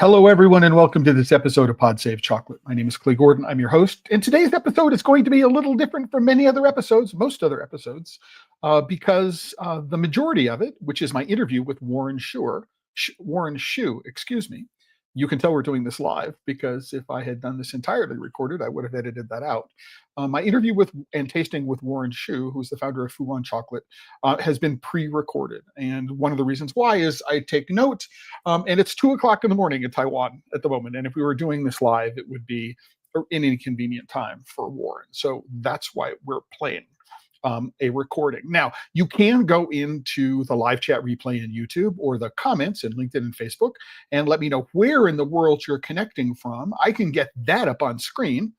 Hello, everyone, and welcome to this episode of Pod Save Chocolate. My name is Clay Gordon. I'm your host, and today's episode is going to be a little different from many other episodes, most other episodes, because the majority of it, which is my interview with Warren Shu, excuse me. You can tell we're doing this live because if I had done this entirely recorded, I would have edited that out. My interview with and tasting with Warren Shu, who's the founder of Fu Wan Chocolate, has been pre-recorded. And one of the reasons why is I take note, and it's 2:00 in the morning in Taiwan at the moment. And if we were doing this live, it would be an inconvenient time for Warren. So that's why we're playing a recording. Now, you can go into the live chat replay in YouTube or the comments in LinkedIn and Facebook and let me know where in the world you're connecting from. I can get that up on screen,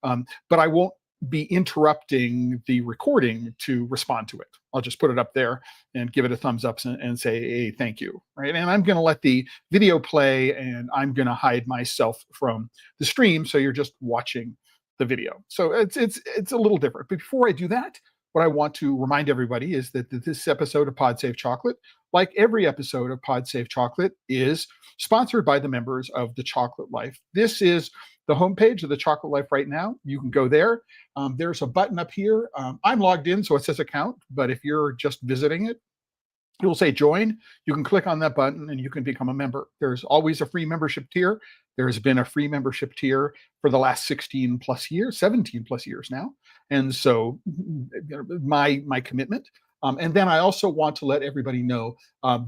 but I won't be interrupting the recording to respond to it. I'll just put it up there and give it a thumbs up and say, hey, thank you, right? And I'm going to let the video play and I'm going to hide myself from the stream so you're just watching the video. So it's a little different. But before I do that, what I want to remind everybody is that this episode of Pod Save Chocolate, like every episode of Pod Save Chocolate, is sponsored by the members of The Chocolate Life. This is the homepage of The Chocolate Life right now. You can go there. There's a button up here. I'm logged in, so it says account, but if you're just visiting it, it will say join. You can click on that button and you can become a member. There's always a free membership tier. There's been a free membership tier for the last 17 plus years now. And so my commitment. And then I also want to let everybody know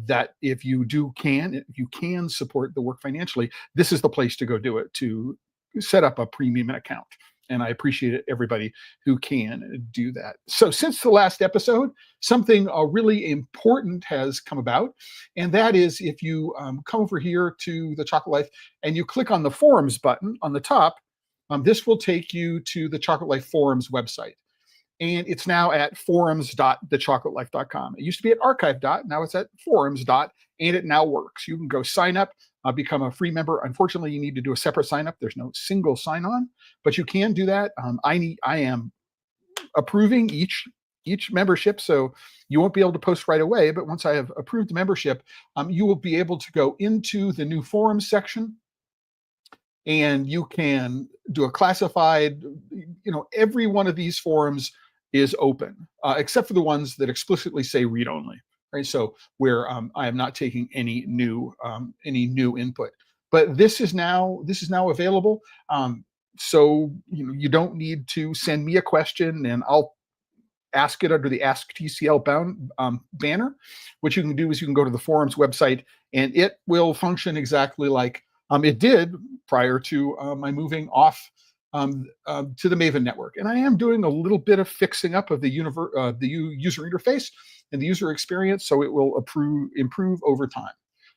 that if you can support the work financially, this is the place to go do it, to set up a premium account. And I appreciate everybody who can do that. So since the last episode, something really important has come about. And that is if you come over here to The Chocolate Life and you click on the forums button on the top, this will take you to the Chocolate Life forums website. And it's now at forums.thechocolateLife.com. It used to be at archive. Now it's at forums. And it now works. You can go sign up, become a free member. Unfortunately, you need to do a separate sign up. There's no single sign on, but you can do that. I am approving each membership, so you won't be able to post right away. But once I have approved the membership, you will be able to go into the new forums section, and you can do a classified. Every one of these forums is open, except for the ones that explicitly say read only. Right, so where I am not taking any new input, but this is now available. So you don't need to send me a question, and I'll ask it under the Ask TCL banner. What you can do is you can go to the forums website, and it will function exactly like it did prior to my moving off to the Maven network. And I am doing a little bit of fixing up of the user interface and the user experience, so it will improve over time.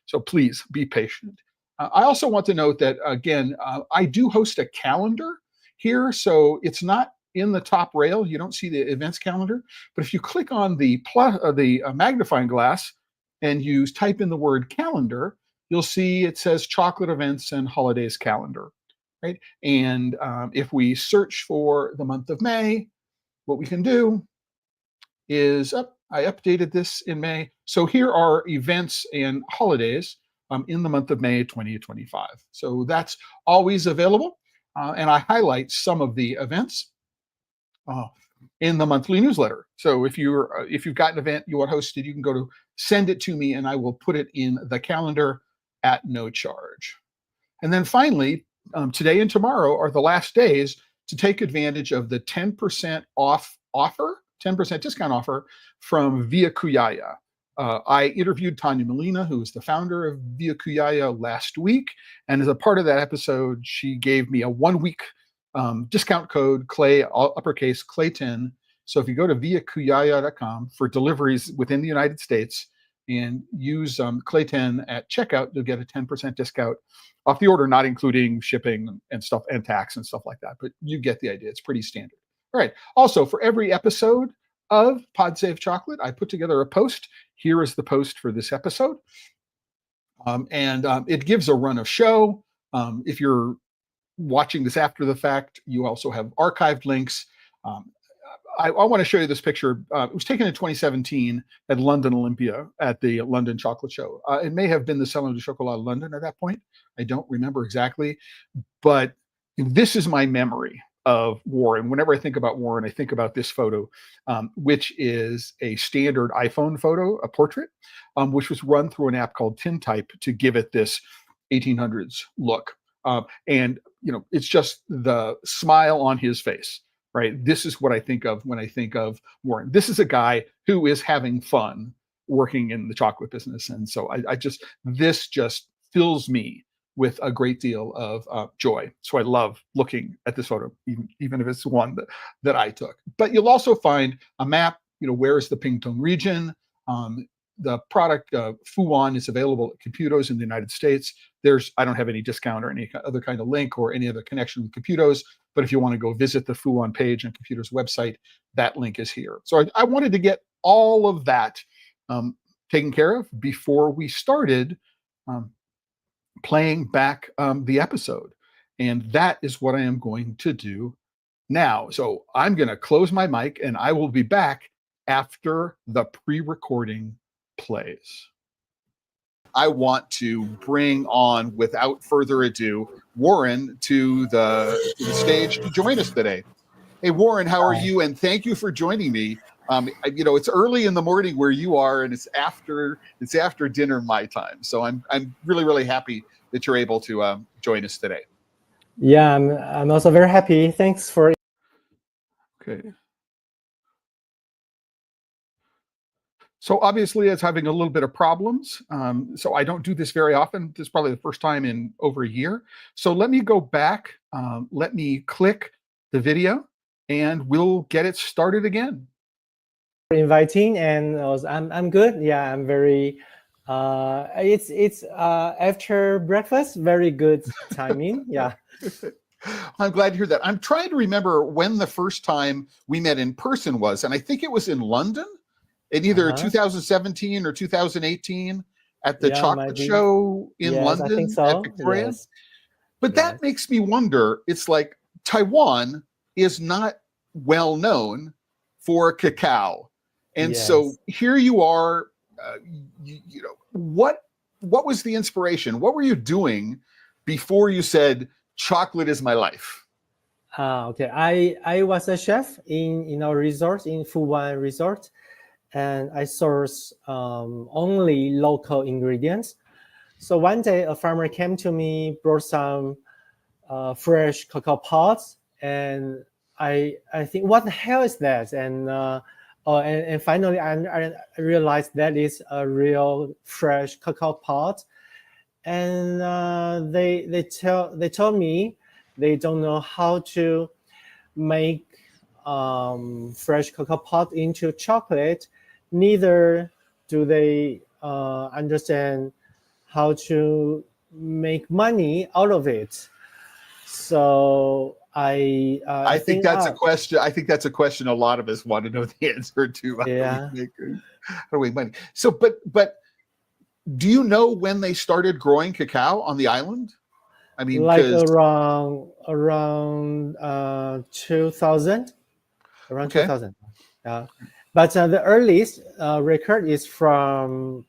So please be patient. I also want to note that, again, I do host a calendar here, so it's not in the top rail. You don't see the events calendar, but if you click on the magnifying glass and you type in the word calendar, you'll see it says chocolate events and holidays calendar, right? And if we search for the month of May, what we can do is I updated this in May. So here are events and holidays in the month of May 2025. So that's always available. And I highlight some of the events in the monthly newsletter. So if you've got an event you want hosted, you can go to send it to me and I will put it in the calendar at no charge. And then finally, today and tomorrow are the last days to take advantage of the 10% off offer, 10% discount offer from Via Kuyaya. I interviewed Tanya Molina, who is the founder of Via Kuyaya, last week. And as a part of that episode, she gave me a 1-week discount code, Clay, all uppercase, Clay10. So if you go to viakuyaya.com for deliveries within the United States and use Clay10 at checkout, you'll get a 10% discount off the order, not including shipping and stuff and tax and stuff like that. But you get the idea. It's pretty standard. All right. Also, for every episode of Pod Save Chocolate, I put together a post. Here is the post for this episode. It gives a run of show. If you're watching this after the fact, you also have archived links. I want to show you this picture. It was taken in 2017 at London Olympia at the London Chocolate Show. It may have been the Salon du Chocolat London at that point. I don't remember exactly, but this is my memory of Warren. Whenever I think about Warren, I think about this photo, which is a standard iPhone photo, a portrait, which was run through an app called Tintype to give it this 1800s look. And it's just the smile on his face, right? This is what I think of when I think of Warren. This is a guy who is having fun working in the chocolate business. And so this just fills me with a great deal of joy. So I love looking at this photo, even if it's one that I took. But you'll also find a map, where is the Pingtung region? The product Fu Wan is available at Computos in the United States. I don't have any discount or any other kind of link or any other connection with Computos, but if you want to go visit the Fu Wan page on Computos website, that link is here. So I wanted to get all of that taken care of before we started playing back the episode. And that is what I am going to do now. So I'm going to close my mic and I will be back after the pre-recording plays. I want to bring on, without further ado, Warren to the stage to join us today. Hey, Warren, how are you? And thank you for joining me. It's early in the morning where you are, and it's after dinner my time. So I'm really, really happy that you're able to join us today. Yeah, I'm also very happy. Thanks for. Okay. So obviously it's having a little bit of problems. So I don't do this very often. This is probably the first time in over a year. So let me go back. Let me click the video and we'll get it started again. Inviting, and I'm good. Yeah, I'm very. It's after breakfast. Very good timing. Yeah. I'm glad to hear that. I'm trying to remember when the first time we met in person was, and I think it was in London. In either 2017 or 2018 at the chocolate show in London, I think so. At Victoria. Yes. But that makes me wonder, it's like Taiwan is not well known for cacao. And so here you are, what was the inspiration? What were you doing before you said, chocolate is my life? Okay. I was a chef in our resort, in Fu Wan Resort. And I source only local ingredients. So one day a farmer came to me, brought some fresh cacao pods, and I think, what the hell is that? And finally I realized that is a real fresh cacao pod. And they told me they don't know how to make fresh cacao pod into chocolate. Neither do they understand how to make money out of it. So I think that's a question. I think that's a question a lot of us want to know the answer to. How do we make money? So, but do you know when they started growing cacao on the island? I mean, like around 2000. Around 2000. But the earliest record is from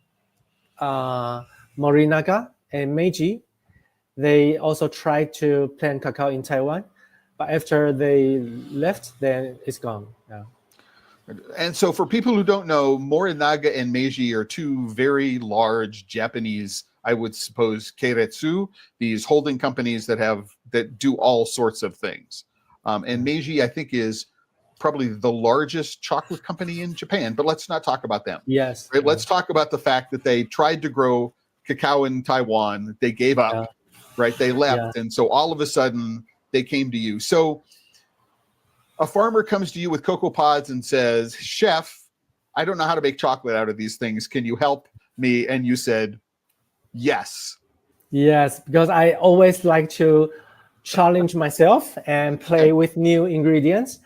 Morinaga and Meiji. They also tried to plant cacao in Taiwan, but after they left, then it's gone. Yeah. And so for people who don't know, Morinaga and Meiji are two very large Japanese, I would suppose, keiretsu, these holding companies that do all sorts of things. And Meiji, I think, is probably the largest chocolate company in Japan, but let's not talk about them. Yes. Right? Let's talk about the fact that they tried to grow cacao in Taiwan. They gave up, right? They left. And so all of a sudden they came to you. So a farmer comes to you with cocoa pods and says, chef, I don't know how to make chocolate out of these things. Can you help me? And you said, yes. Yes, because I always like to challenge myself and play with new ingredients.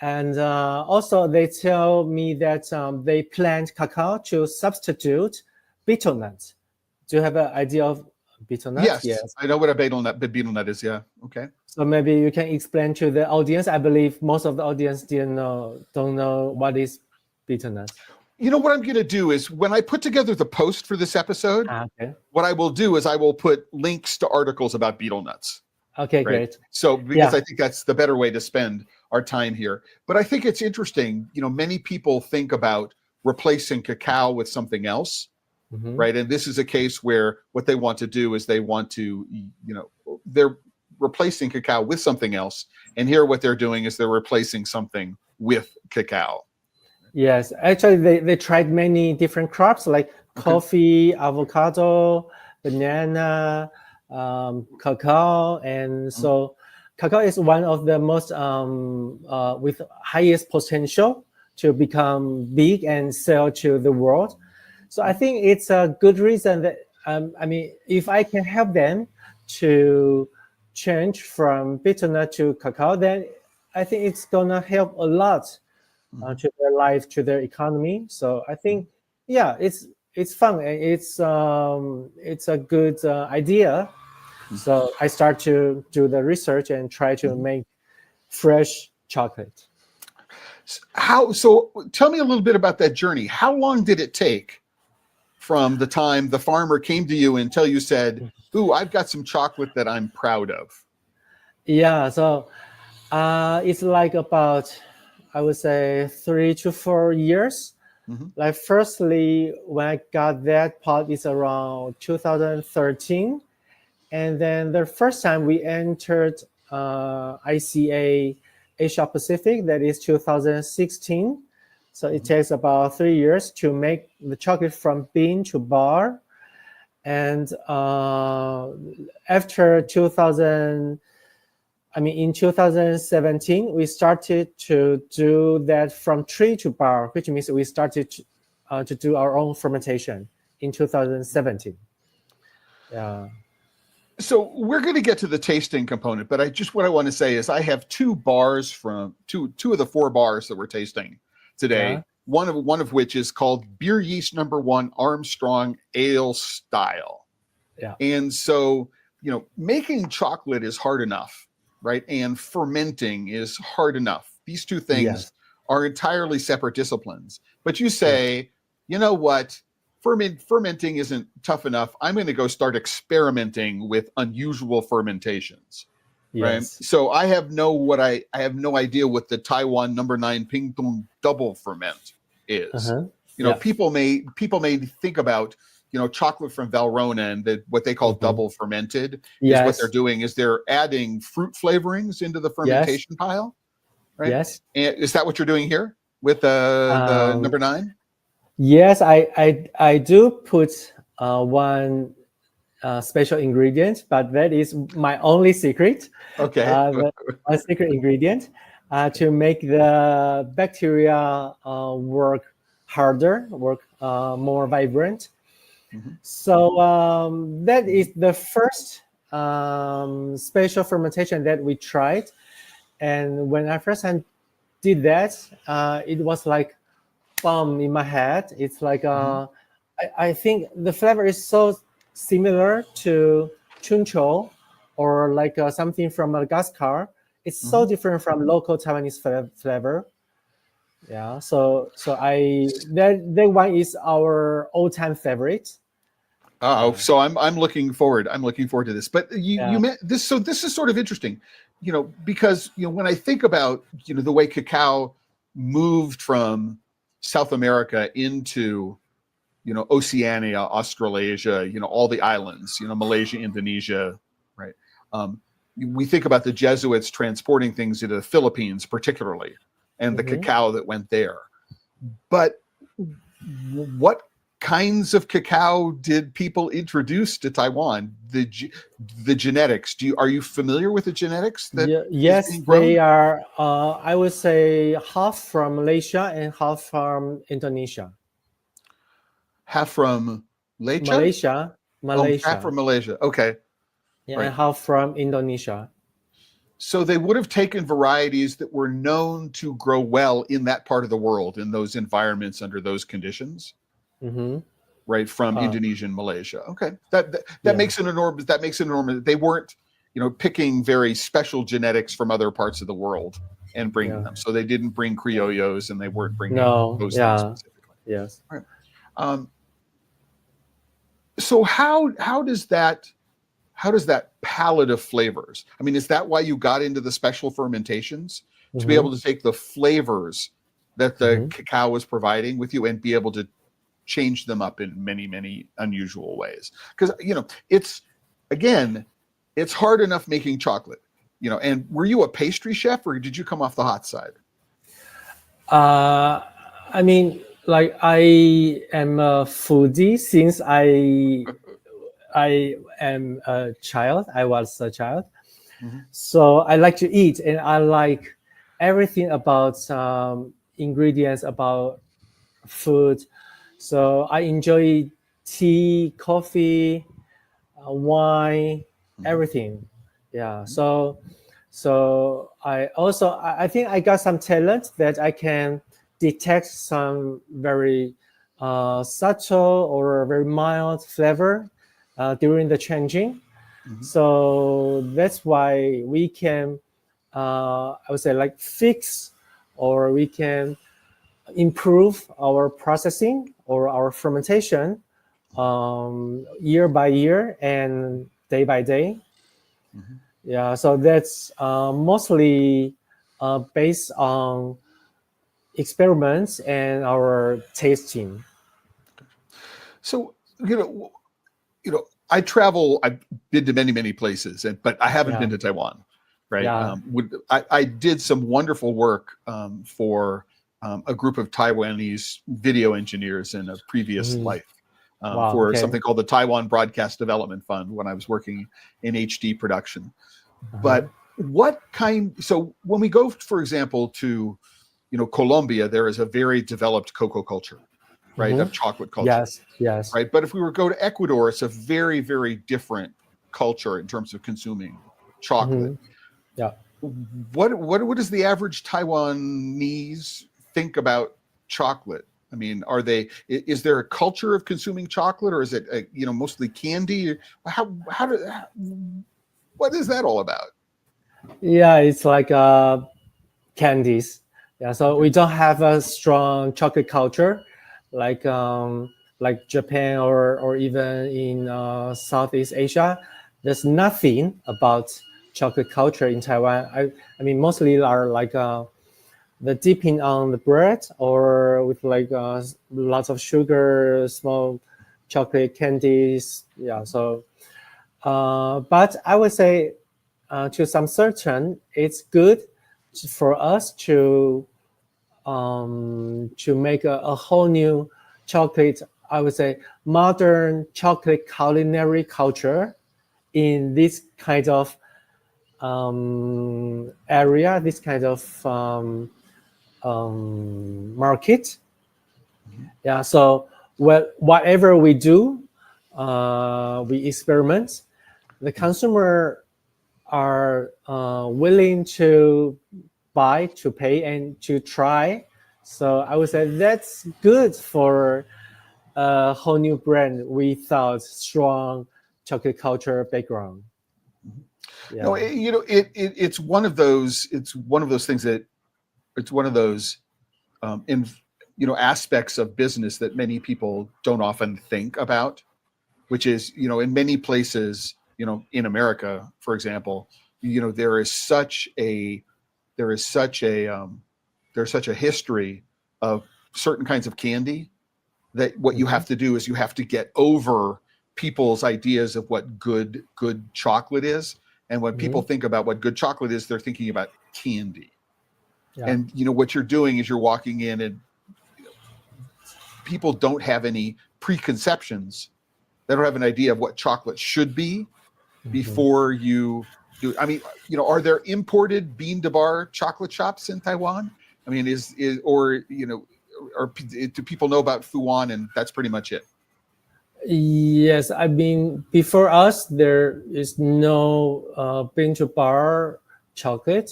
And also they tell me that they plant cacao to substitute betel nuts. Do you have an idea of betel nut? Yes, I know what a betel nut is. Yeah. Okay. So maybe you can explain to the audience. I believe most of the audience don't know what is betel nut. You know what I'm going to do is when I put together the post for this episode, Okay. what I will do is I will put links to articles about betel nuts. Okay, Right? great. So because I think that's the better way to spend our time here. But I think it's interesting. Many people think about replacing cacao with something else, right? And this is a case where what they want to do is they want to, they're replacing cacao with something else. And here what they're doing is they're replacing something with cacao. Yes, actually they tried many different crops like coffee, avocado, banana, cacao, and so cacao is one of the most with highest potential to become big and sell to the world. So I think it's a good reason that if I can help them to change from betel nut to cacao, then I think it's gonna help a lot to their life, to their economy. So I think, it's fun and it's a good idea. So I start to do the research and try to make fresh chocolate. So tell me a little bit about that journey. How long did it take from the time the farmer came to you until you said, "Ooh, I've got some chocolate that I'm proud of"? Yeah, so it's like about, I would say, 3 to 4 years. Like firstly, when I got that pot, it's around 2013. And then the first time we entered ICA Asia Pacific, that is 2016. So it takes about 3 years to make the chocolate from bean to bar. And after in 2017, we started to do that from tree to bar, which means we started to do our own fermentation in 2017. Yeah. So we're going to get to the tasting component, but what I want to say is I have two bars from two of the 4 bars that we're tasting today. Yeah. One of which is called Beer Yeast Number 1 Armstrong Ale Style. Yeah. And so, making chocolate is hard enough, right? And fermenting is hard enough. These two things are entirely separate disciplines. But you say, you know what? Fermenting isn't tough enough. I'm going to go start experimenting with unusual fermentations. Right. So I have no idea what the Taiwan number 9 Pingtung double ferment is. People may think about, chocolate from Valrhona and what they call double fermented is what they're doing is they're adding fruit flavorings into the fermentation pile. Right. Yes. And is that what you're doing here with the number 9? Yes, I do put one special ingredient, but that is my only secret. Okay. My secret ingredient to make the bacteria work harder, more vibrant. So that is the first special fermentation that we tried. And when I first time did that, it was like bomb in my head. It's like I think the flavor is so similar to chuncho or like something from Madagascar. It's so different from local Taiwanese flavor. Yeah, so that one is our all-time favorite. So I'm looking forward. I'm looking forward to this. But you meant this. So this is sort of interesting, because when I think about the way cacao moved from South America into Oceania, Australasia, all the islands, Malaysia, Indonesia, right? We think about the Jesuits transporting things into the Philippines, particularly, and the cacao that went there. But what kinds of cacao did people introduce to Taiwan? The genetics. Are you familiar with the genetics? Yes, they are. I would say half from Malaysia and half from Indonesia. Half from Malaysia. Half from Malaysia. Okay. Yeah, and half from Indonesia. So they would have taken varieties that were known to grow well in that part of the world, in those environments, under those conditions. right, from Indonesia and Malaysia. Okay, that makes an enormous. That makes an enormous. They weren't, picking very special genetics from other parts of the world and bringing them. So they didn't bring criollos, and they weren't bringing those things specifically. Yes. Right. So how does that palette of flavors? I mean, is that why you got into the special fermentations, to be able to take the flavors that the cacao was providing with you and be able to change them up in many, many unusual ways? Because it's hard enough making chocolate, and were you a pastry chef, or did you come off the hot side? I mean, like, I am a foodie since I am a child. I was a child. So I like to eat, and I like everything about ingredients, about food. So I enjoy tea, coffee, wine, everything. Yeah. So I think I got some talent that I can detect some very subtle or very mild flavor during the changing. So that's why we can, I would say, like, fix, or we can improve our processing or our fermentation year by year and day by day. Yeah, so that's mostly based on experiments and our tasting. So I've been to many, many places, but I haven't been to Taiwan, right? Yeah. I did some wonderful work for a group of Taiwanese video engineers in a previous life for something called the Taiwan Broadcast Development Fund when I was working in HD production. But so when we go, for example, to Colombia, there is a very developed cocoa culture, right, of chocolate culture. Yes. Right. But if we were to go to Ecuador, it's a very, very different culture in terms of consuming chocolate. Yeah. What does the average Taiwanese think about chocolate? I mean, is there a culture of consuming chocolate, or is it mostly candy? What is that all about? Yeah, it's like candies. Yeah, so we don't have a strong chocolate culture like Japan or even in Southeast Asia. There's nothing about chocolate culture in Taiwan. I mean, mostly are like the dipping on the bread, or with like lots of sugar, small chocolate candies. Yeah, so but I would say to some certain, it's good for us to make a whole new chocolate, I would say, modern chocolate culinary culture in this kind of area, this kind of market. Yeah, so whatever we do, we experiment. The consumer are willing to buy, to pay, and to try. So I would say that's good for a whole new brand without strong chocolate culture background. Yeah. No, it's one of those. It's one of those things that it's one of those aspects of business that many people don't often think about, which is in many places, in America, for example, there is such a history of certain kinds of candy that what you have to do is you have to get over people's ideas of what good chocolate is. And when people think about what good chocolate is, they're thinking about candy. Yeah. And what you're doing is you're walking in, and people don't have any preconceptions. They don't have an idea of what chocolate should be before you do. I mean, are there imported bean to bar chocolate shops in Taiwan? I mean, or do people know about Fu Wan, and that's pretty much it? Yes, I mean, before us, there is no bean to bar chocolate,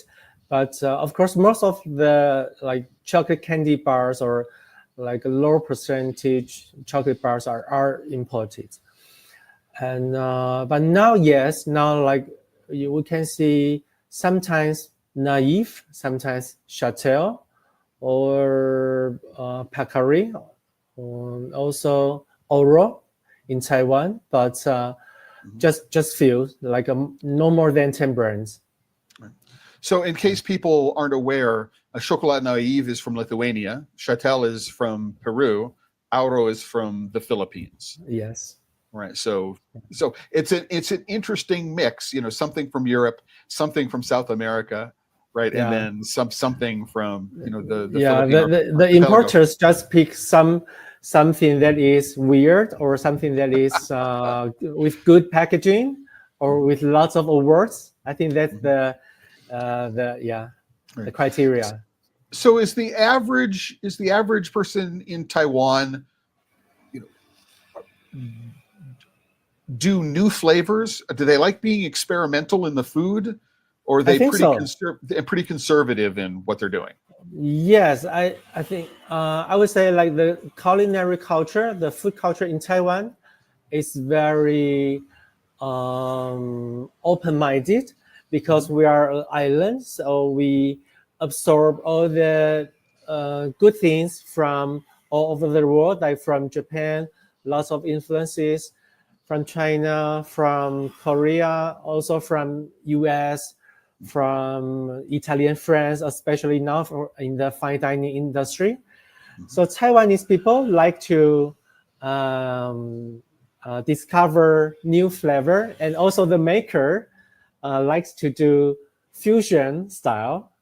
but of course, most of the like chocolate candy bars or like a low percentage chocolate bars are imported. And but now, yes, now like we can see sometimes Naive, sometimes Chatel, or Pacari, also Oro in Taiwan, but just few, like no more than 10 brands. So in case people aren't aware, Chocolat Naive is from Lithuania, Chatel is from Peru, Auro is from the Philippines. Yes. Right. So it's an interesting mix, something from Europe, something from South America, right? Yeah. And then something from, the Philippine the importers just pick something that is weird, or something that is with good packaging, or with lots of awards. I think that's the criteria. So is the average person in Taiwan, do new flavors? Do they like being experimental in the food, or are they pretty conservative in what they're doing? Yes, I think I would say like the culinary culture, the food culture in Taiwan is very open-minded, because we are an island, so we absorb all the good things from all over the world, like from Japan, lots of influences from China, from Korea, also from US, from Italian friends, especially now in the fine dining industry. So Taiwanese people like to discover new flavor, and also the maker likes to do fusion style.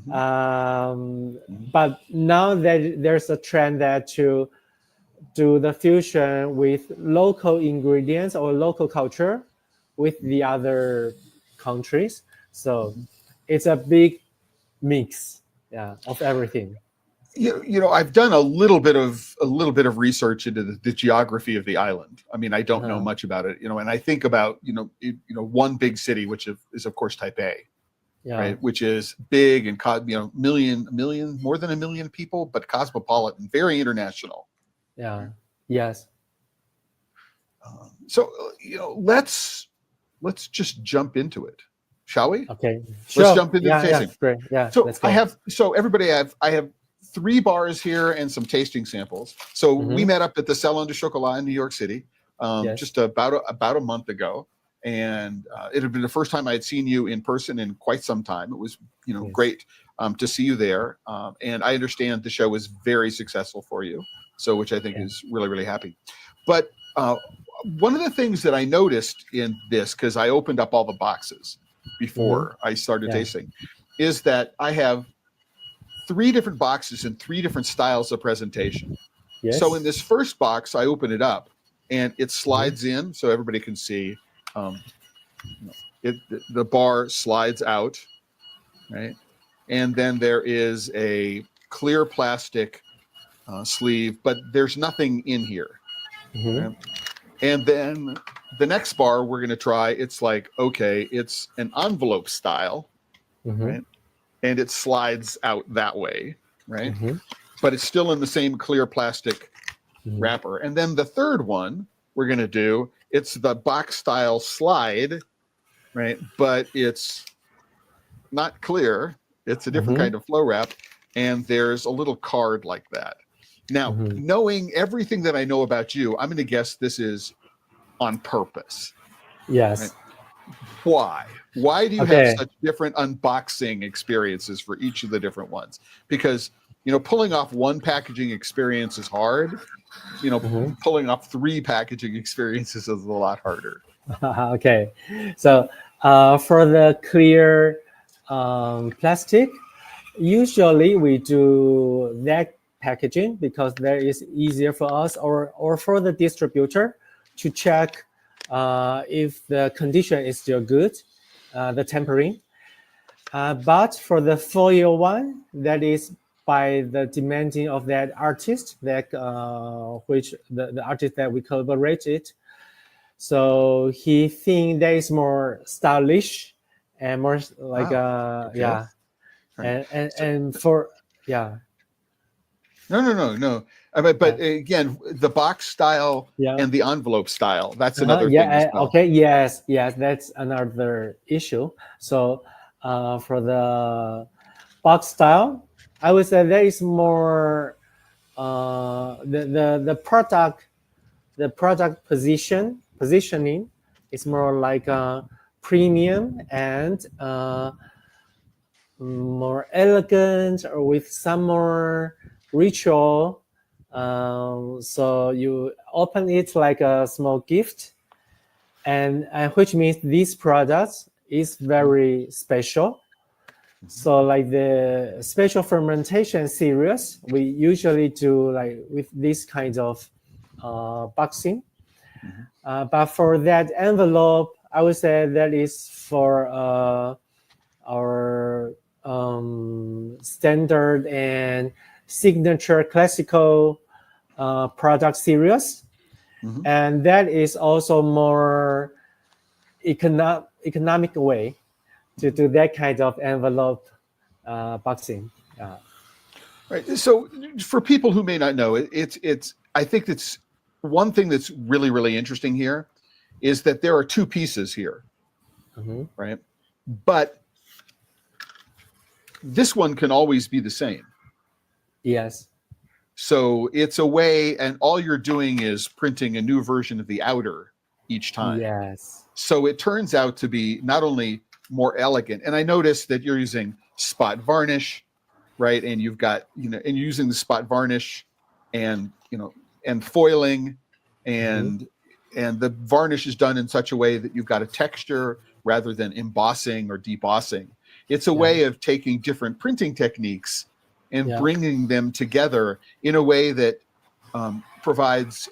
But now that there's a trend that to do the fusion with local ingredients or local culture with the other countries. So it's a big mix, of everything. I've done a little bit of research into the geography of the island. I mean, I don't know much about it, and I think about one big city, which is of course Taipei, right? Which is big and more than a million people, but cosmopolitan, very international. Yeah. Yes. So let's just jump into it, shall we? Okay. Let's jump into the tasting. Great. Yeah. So let's go. I have 3 bars here and some tasting samples. So we met up at the Salon de Chocolat in New York City just about a month ago, and it had been the first time I had seen you in person in quite some time. It was great to see you there, and I understand the show was very successful for you, so which I think is really, really happy. But one of the things that I noticed in this, because I opened up all the boxes before I started tasting, is that I have 3 different boxes and 3 different styles of presentation. Yes. So in this first box, I open it up and it slides in, so everybody can see. The bar slides out, right? And then there is a clear plastic sleeve, but there's nothing in here. Right? And then the next bar we're going to try, it's like, okay, it's an envelope style, right? And it slides out that way, right? But it's still in the same clear plastic wrapper. And then the third one we're going to do, it's the box style slide, right? But it's not clear. It's a different kind of flow wrap. And there's a little card like that. Now, knowing everything that I know about you, I'm going to guess this is on purpose. Yes. Right? Why? Why do you have such different unboxing experiences for each of the different ones? Because, pulling off one packaging experience is hard. Pulling off 3 packaging experiences is a lot harder. Okay. So for the clear plastic, usually we do that packaging because that is easier for us or for the distributor to check if the condition is still good, the tempering. But for the foil one, that is by the demanding of that artist, that which the artist that we collaborated. So he think that is more stylish and more like Right. and for No. But again, the box style Yeah. and the envelope style, that's another thing as well. Okay. Yes. That's another issue. So, for the box style, I would say there is more the product positioning is more like premium and more elegant or with some more ritual. So you open it like a small gift, and which means this product is very special. So like the special fermentation series, we usually do like with this kind of boxing. But for that envelope, I would say that is for our standard and signature classical product series. And that is also more economic way to do that kind of envelope boxing. Right. So for people who may not know, I think it's one thing that's really, really interesting here is that there are two pieces here, right? But this one can always be the same. Yes. So it's a way, and all you're doing is printing a new version of the outer each time. Yes. So it turns out to be not only more elegant, and I noticed that you're using spot varnish, right? And you've got, and you're using the spot varnish and, and foiling, and the varnish is done in such a way that you've got a texture rather than embossing or debossing. It's a way of taking different printing techniques and bringing them together in a way that provides,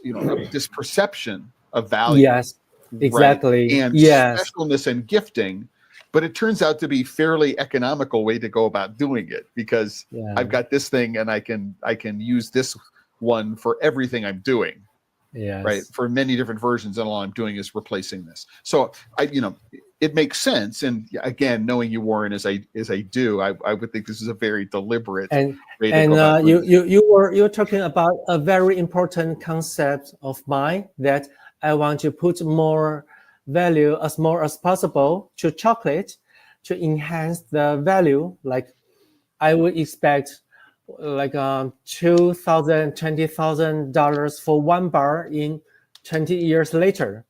this perception of value. Yes, exactly. Right? And specialness and gifting. But it turns out to be fairly economical way to go about doing it, because I've got this thing and I can use this one for everything I'm doing. Yes. Right. For many different versions, and all I'm doing is replacing this. So it makes sense. And again, knowing you, Warren, as I do, I would think this is a very deliberate way to go about doing it. you were talking about a very important concept of mine, that I want to put more value as more as possible to chocolate to enhance the value. Like I would expect like $2,000, $20,000 for one bar in 20 years later.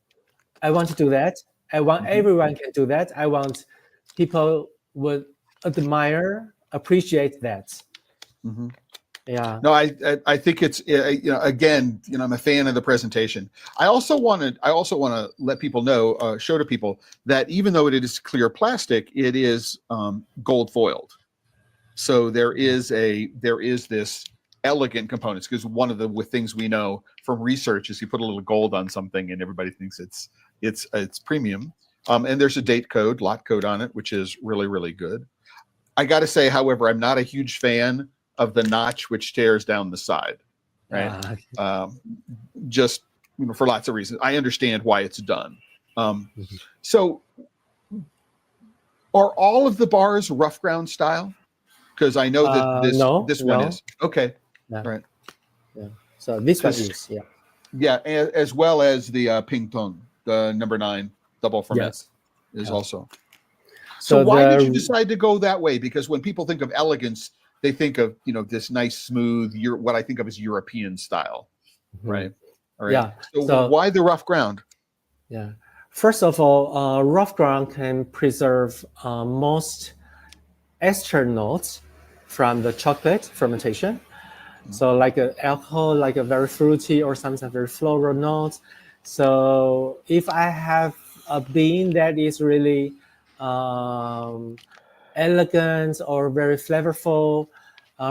I want to do that. I want everyone can do that. I want people would admire, appreciate that. Yeah. No, I think it's again, I'm a fan of the presentation. I also want to let people know, show to people that even though it is clear plastic, it is gold foiled. So there is this elegant components, because one of the things we know from research is you put a little gold on something and everybody thinks it's premium. And there's a date code, lot code on it, which is really, really good. I got to say, however, I'm not a huge fan of the notch which tears down the side, right? Just for lots of reasons. I understand why it's done. So are all of the bars rough ground style? Because I know that this one is. Okay. Right. Yeah. So this one is, Yeah, as well as the ping pong, the number 9 double ferment is also. So why did you decide to go that way? Because when people think of elegance, they think of this nice, smooth, what I think of as European style, right? All right. Yeah. So why the rough ground? Yeah. First of all, rough ground can preserve most ester notes from the chocolate fermentation. So like alcohol, like a very fruity or sometimes very floral notes. So if I have a bean that is really elegant or very flavorful,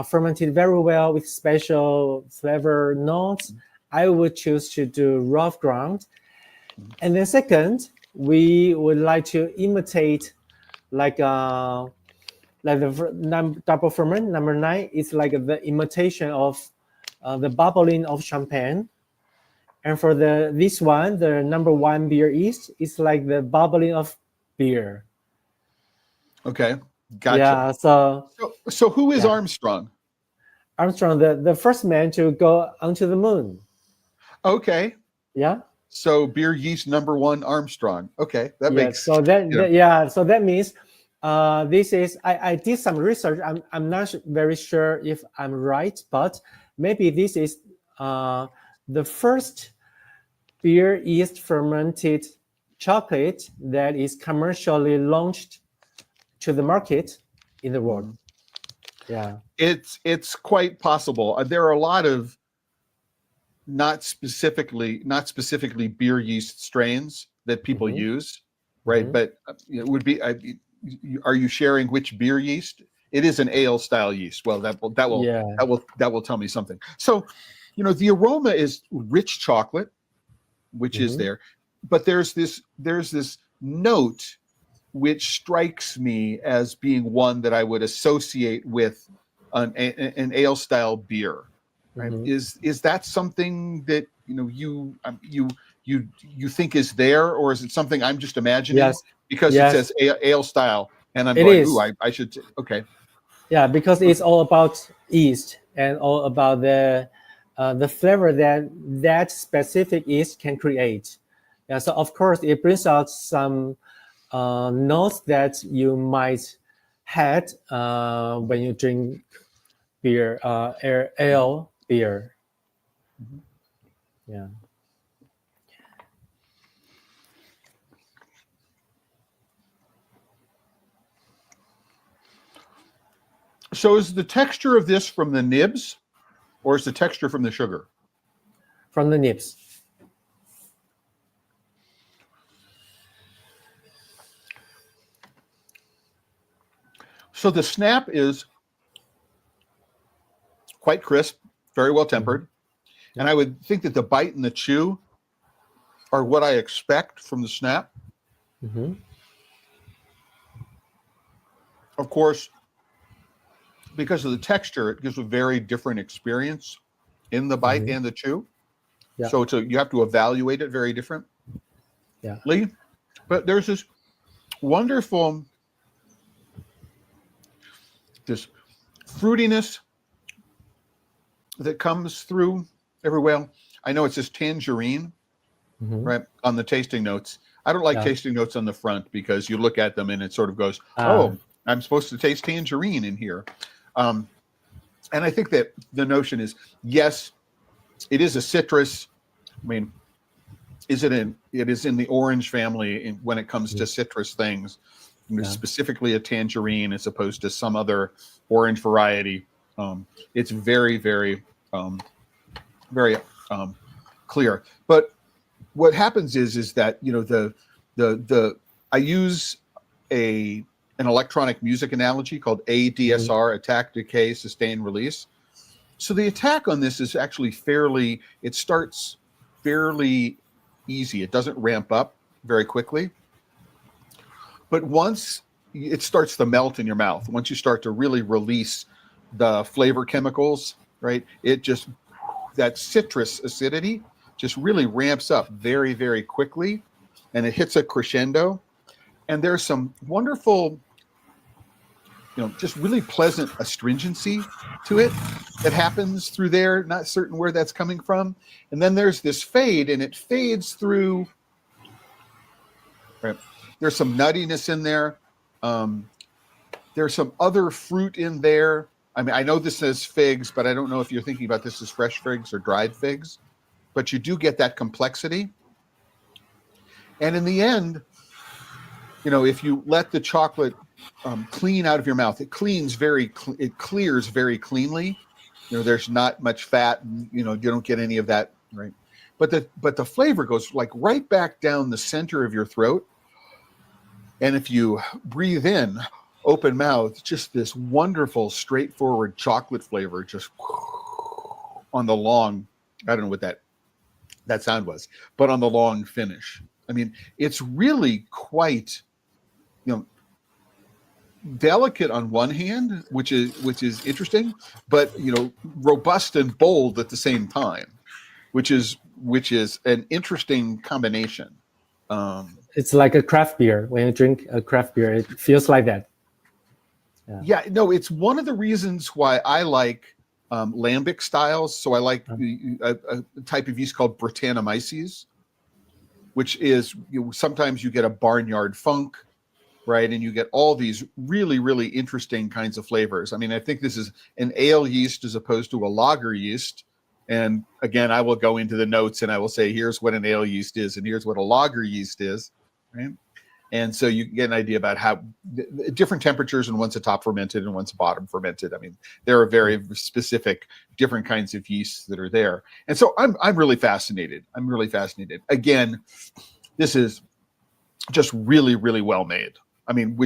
fermented very well with special flavor notes, I would choose to do rough ground. And then second, we would like to imitate like the double ferment number 9 is like the imitation of the bubbling of champagne. And for this one, the number 1 beer yeast is like the bubbling of beer. Okay, gotcha. Yeah. So who is Armstrong? Armstrong, the first man to go onto the moon. Okay. Yeah. So beer yeast number one, Armstrong. Okay, that Yeah. makes So that, you know. yeah. So that means this is I did some research. I'm not very sure if I'm right, but maybe this is the first beer yeast fermented chocolate that is commercially launched to the market in the world. Yeah. It's quite possible. There are a lot of not specifically beer yeast strains that people use, right? But it would be. Are you sharing which beer yeast? It is an ale style yeast. Well, that will tell me something. So, the aroma is rich chocolate, which is there, but there's this note which strikes me as being one that I would associate with an ale style beer. Right? Is that something that you think is there, or is it something I'm just imagining? Yes. Because it says ale style, and I'm It going, is. ooh, I should. Okay. Yeah, because it's all about yeast and all about the flavor that specific yeast can create. Yeah, so of course it brings out some notes that you might had when you drink beer, ale beer. Yeah. So is the texture of this from the nibs, or is the texture from the sugar? From the nibs. So the snap is quite crisp, very well tempered. And I would think that the bite and the chew are what I expect from the snap. Of course, because of the texture, it gives a very different experience in the bite and the chew. Yeah. So you have to evaluate it very differently. Yeah. But there's this wonderful, this fruitiness that comes through everywhere. I know it says tangerine, right, on the tasting notes. I don't like tasting notes on the front because you look at them and it sort of goes, oh, I'm supposed to taste tangerine in here. And I think that the notion is, yes, it is a citrus. I mean, it is in the orange family when it comes to citrus things, specifically a tangerine as opposed to some other orange variety. It's very, very, very clear. But what happens is that I use an electronic music analogy called ADSR, attack, decay, sustain, release. So the attack on this is actually it starts fairly easy. It doesn't ramp up very quickly. But once it starts to melt in your mouth, once you start to really release the flavor chemicals, right, that citrus acidity just really ramps up very, very quickly, and it hits a crescendo. And there's some wonderful, just really pleasant astringency to it that happens through there. Not certain where that's coming from. And then there's this fade, and it fades through. Right. There's some nuttiness in there. There's some other fruit in there. I mean, I know this says figs, but I don't know if you're thinking about this as fresh figs or dried figs. But you do get that complexity. And in the end, if you let the chocolate clean out of your mouth, it clears very cleanly. There's not much fat, and you don't get any of that, right? But the flavor goes like right back down the center of your throat. And if you breathe in, open mouth, just this wonderful, straightforward chocolate flavor just on the long, I don't know what that sound was, but on the long finish. I mean, it's really quite, delicate on one hand, which is interesting, but robust and bold at the same time, which is an interesting combination. It's like a craft beer. When you drink a craft beer, it feels like that. Yeah, no, it's one of the reasons why I like lambic styles. So I like a type of yeast called Brettanomyces, which is sometimes you get a barnyard funk, right? And you get all these really, really interesting kinds of flavors. I mean, I think this is an ale yeast as opposed to a lager yeast. And again, I will go into the notes and I will say, here's what an ale yeast is, and here's what a lager yeast is, right? And so you get an idea about how different temperatures, and one's a top fermented and one's a bottom fermented. I mean, there are very specific different kinds of yeasts that are there. And so I'm really fascinated. I'm really fascinated. Again, this is just really, really well made. I mean,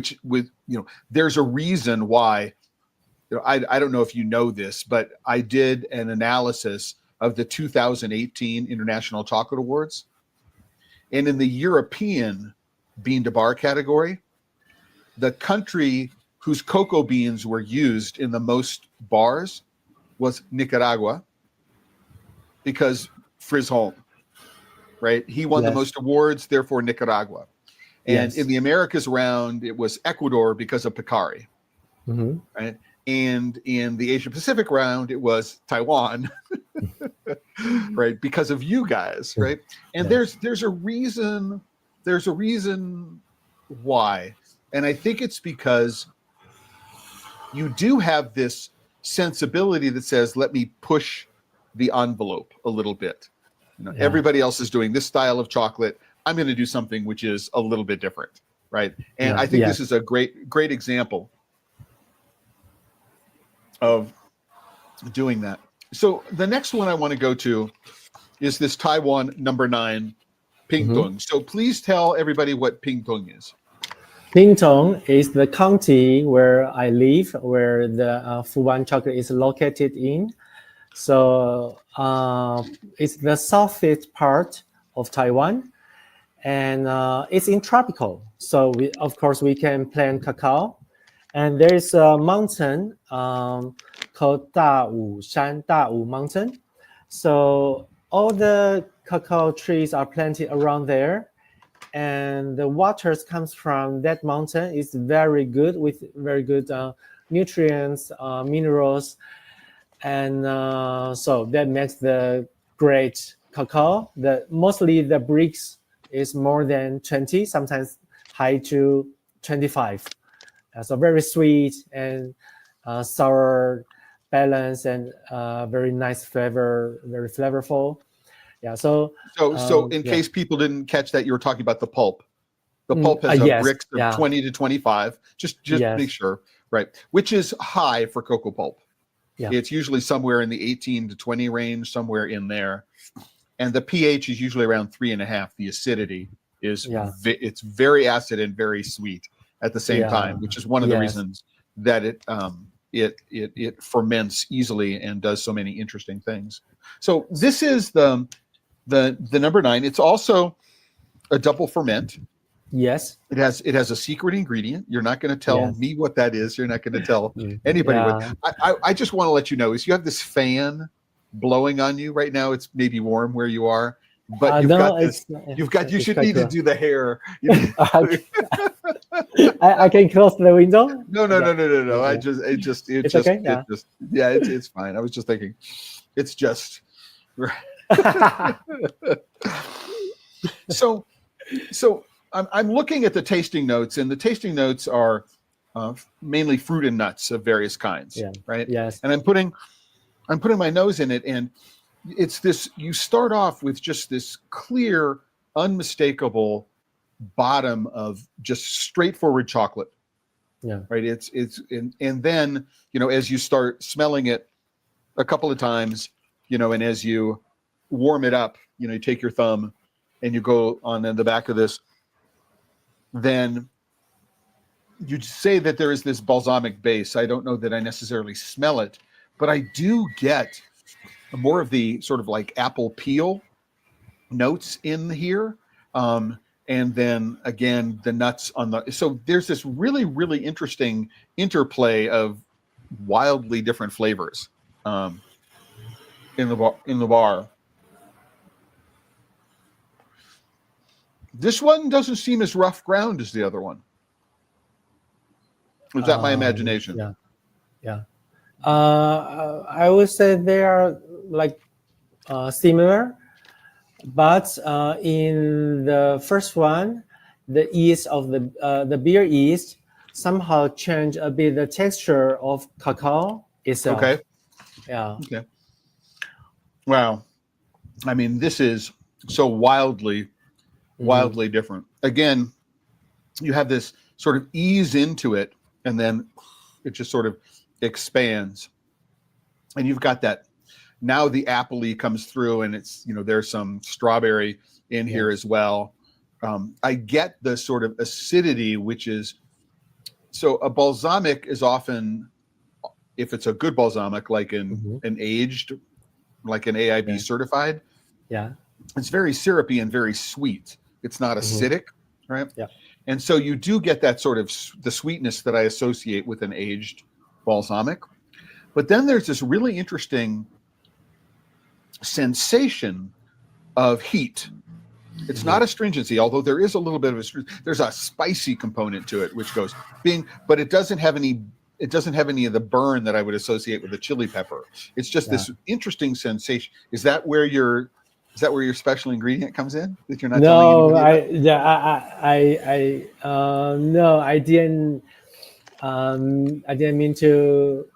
there's a reason why, I don't know if you know this, but I did an analysis of the 2018 International Chocolate Awards. And in the European bean to bar category, the country whose cocoa beans were used in the most bars was Nicaragua, because Frisholm, right? He won the most awards, therefore Nicaragua. And in the Americas round, it was Ecuador because of Picari, right? And in the Asia Pacific round, it was Taiwan, right? Because of you guys, right? And there's a reason why. And I think it's because you do have this sensibility that says, let me push the envelope a little bit. Everybody else is doing this style of chocolate. I'm going to do something which is a little bit different, right? And I think this is a great example of doing that. So the next one I want to go to is this Taiwan #9 Pingtung. So please tell everybody what Pingtung is. Pingtung is the county where I live, where the Fu Wan chocolate is located in. So it's the southeast part of Taiwan, and it's in tropical. So of course we can plant cacao, and there is a mountain called Dawu Mountain. So all the cacao trees are planted around there, and the water comes from that mountain. It's very good, with very good nutrients, minerals, and so that makes the great cacao. Mostly the bricks is more than 20, sometimes high to 25. So very sweet and sour balance, and very nice flavor, very flavorful. Yeah. So in case people didn't catch that, you were talking about the pulp. The pulp has bricks of 20 to 25. Just make sure, right? Which is high for cocoa pulp. Yeah. It's usually somewhere in the 18 to 20 range, somewhere in there. And the pH is usually around 3.5. The acidity is it's very acid and very sweet at the same time, which is one of the reasons that it ferments easily and does so many interesting things. So this is the #9. It's also a double ferment. Yes. It has a secret ingredient. You're not going to tell me what that is. You're not going to tell anybody what. I just want to let you know is you have this fan blowing on you right now. It's maybe warm where you are, but you should need to do the hair. I can close the window. No. It's fine. I was just thinking, it's just so I'm looking at the tasting notes, and the tasting notes are mainly fruit and nuts of various kinds, right? Yes. And I'm putting my nose in it, and it's this. You start off with just this clear, unmistakable bottom of just straightforward chocolate. Yeah. Right. And then as you start smelling it a couple of times, and as you warm it up, you take your thumb and you go on the back of this. Then you say that there is this balsamic base. I don't know that I necessarily smell it, but I do get more of the sort of like apple peel notes in here. And then again, the nuts on so there's this really, really interesting interplay of wildly different flavors in the bar. This one doesn't seem as rough ground as the other one. Is that my imagination? Yeah. I would say they are like similar, but in the first one, the yeast of the beer yeast somehow change a bit the texture of cacao Okay. itself. Yeah. Okay. Wow. I mean, this is so wildly, Mhm. wildly different. Again, you have this sort of ease into it, and then it just sort of expands. And you've got that now the appley comes through, and it's, there's some strawberry in here Yes. as well. I get the sort of acidity, which is, so a balsamic is often, if it's a good balsamic, like Mhm. an aged, like an AIB Yeah. certified, Yeah. it's very syrupy and very sweet. It's not Mhm. acidic, right? Yeah. And so you do get that sort of the sweetness that I associate with an aged balsamic. But then there's this really interesting sensation of heat. It's not astringency, although there is a little bit of there's a spicy component to it, which goes but it doesn't have any. It doesn't have any of the burn that I would associate with a chili pepper. It's just Yeah. this interesting sensation. Is that where your special ingredient comes in that you're not telling No, anybody about? no, I didn't mean to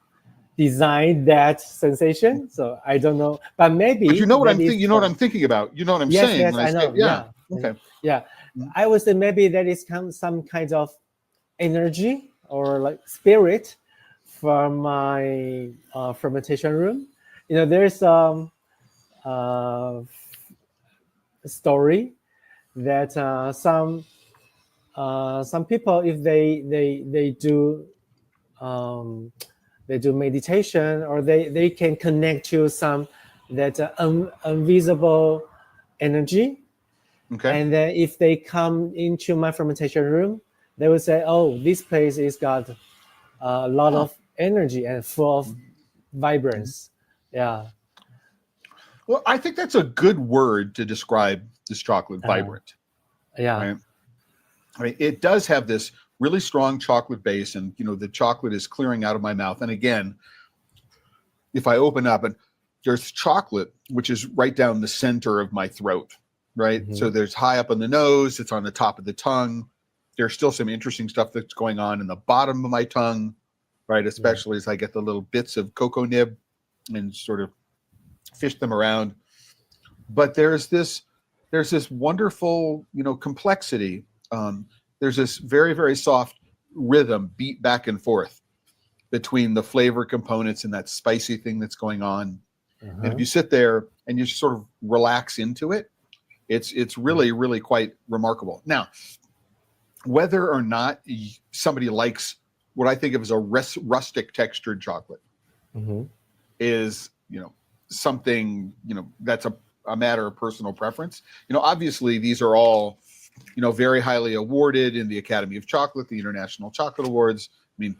design that sensation. So I don't know, but But you maybe know what that I'm is thinking. You know what I'm thinking about. You know what I'm yes, saying yes, when I I say, know. yeah. Yeah, Okay. yeah. Mhm. I would say maybe that is some kind of energy or like spirit from my fermentation room. There's uh, story that some people, if um, they do meditation, or they can connect to some that invisible energy, Okay. and then if they come into my fermentation room, they will say, oh, this place is got a lot Huh. of energy and full of Mhm. vibrance. Yeah. Well, I think that's a good word to describe this chocolate, uh, vibrant, yeah. right? I mean, it does have this really strong chocolate base, and the chocolate is clearing out of my mouth. And again, if I open up, and there's chocolate, which is right down the center of my throat, right? Hmm. So there's high up on the nose, it's on the top of the tongue. There's still some interesting stuff that's going on in the bottom of my tongue, right? Yeah. Especially as I get the little bits of cocoa nib and sort of fish them around. But there's this wonderful, complexity. There's this very, very soft rhythm, beat back and forth between the flavor components and that spicy thing that's going on. And if Uh-huh. you sit there and you sort of relax into it, it's really, really quite remarkable. Now, whether or not somebody likes what I think of as a rustic textured chocolate Hmm. is, something, that's a matter of personal preference. Obviously these are all, very highly awarded in the Academy of Chocolate, the International Chocolate Awards. I mean,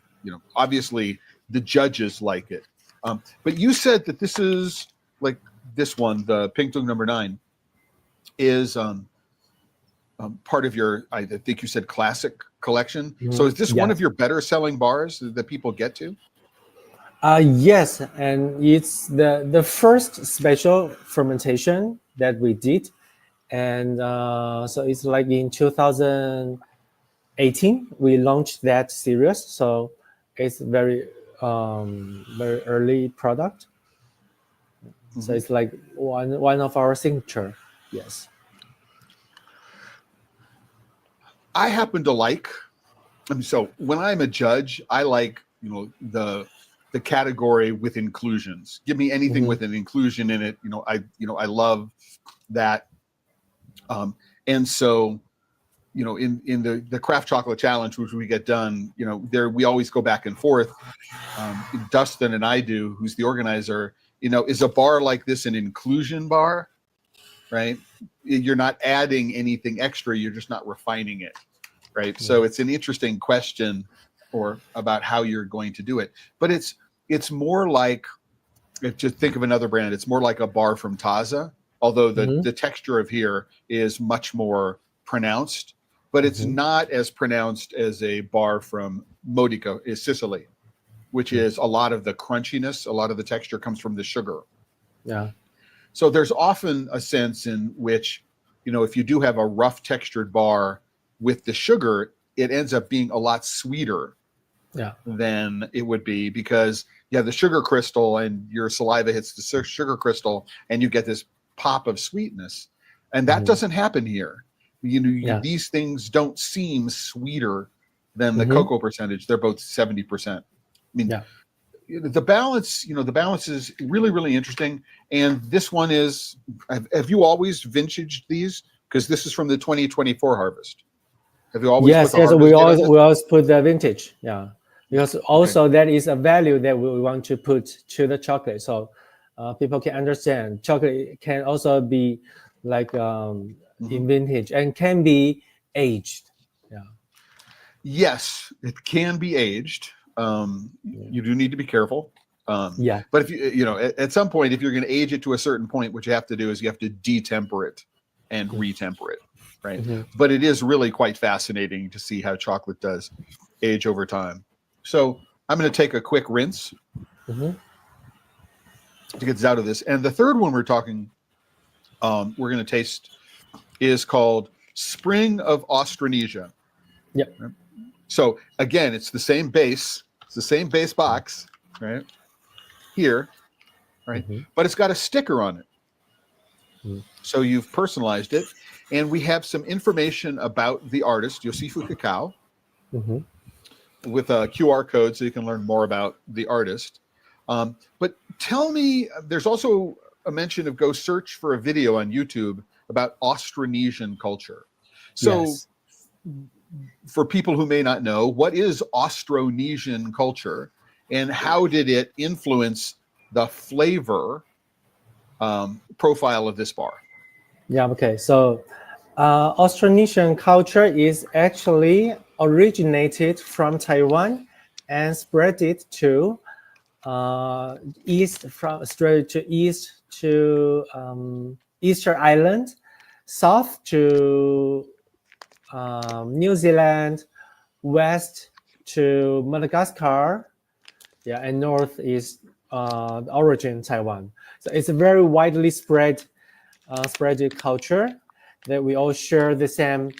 obviously the judges like it. But you said that this is like this one, the Pink Tung #9, is part of your, I think you said, classic collection. So is this one of Yes. your better selling bars that people get to? Yes, and it's the first special fermentation that we did, and so it's like in 2018 we launched that series. So it's very early product. So Mm-hmm. it's like one of our signature. Yes. I happen to like. I mean, so when I'm a judge, I like the category with inclusions. Give me anything Hmm. with an inclusion in it. I love that. And so in the craft chocolate challenge, which we get done, there we always go back and forth. Dustin and I do, who's the organizer. Is a bar like this an inclusion bar? Right? You're not adding anything extra. You're just not refining it. Right? So it's an interesting question, or about how you're going to do it. But it's more like, if just think of another brand, it's more like a bar from Taza, although Hmm. the texture of here is much more pronounced, but it's Hmm. not as pronounced as a bar from Modica, is Sicily. which is a lot of the crunchiness, a lot of the texture comes from the sugar. Yeah. So there's often a sense in which, if you do have a rough textured bar with the sugar, it ends up being a lot sweeter than it would be, because you have the sugar crystal and your saliva hits the sugar crystal and you get this pop of sweetness. And that doesn't happen here. These things don't seem sweeter than the cocoa percentage. They're both 70%. I mean, the balance is really, really interesting. And this one is, have you always vintaged these? Because this is from the 2024 harvest. Have you always put the harvest we date on always put the vintage. Yeah. Because also that is a value that we want to put to the chocolate. So people can understand chocolate can also be like in vintage and can be aged. Yeah. Yes, it can be aged. You do need to be careful. But if at some point, if you're going to age it to a certain point, what you have to do is you have to detemper it and retemper it, right? But it is really quite fascinating to see how chocolate does age over time. So I'm going to take a quick rinse to get this out of this. And the third one we're going to taste is called Spring of Austronesia. Yep. So again, it's the same base. It's the same base box, right? Here, right? But it's got a sticker on it. So you've personalized it. And we have some information about the artist, Yosifu Cacao, with a QR code so you can learn more about the artist. But tell me, there's also a mention of go search for a video on YouTube about Austronesian culture. So for people who may not know, what is Austronesian culture and how did it influence the flavor profile of this bar? Yeah, okay. So Austronesian culture is actually originated from Taiwan and spread it to east to Easter Island, south to New Zealand, west to Madagascar, and north is the origin Taiwan. So it's a very widely spread culture that we all share the same,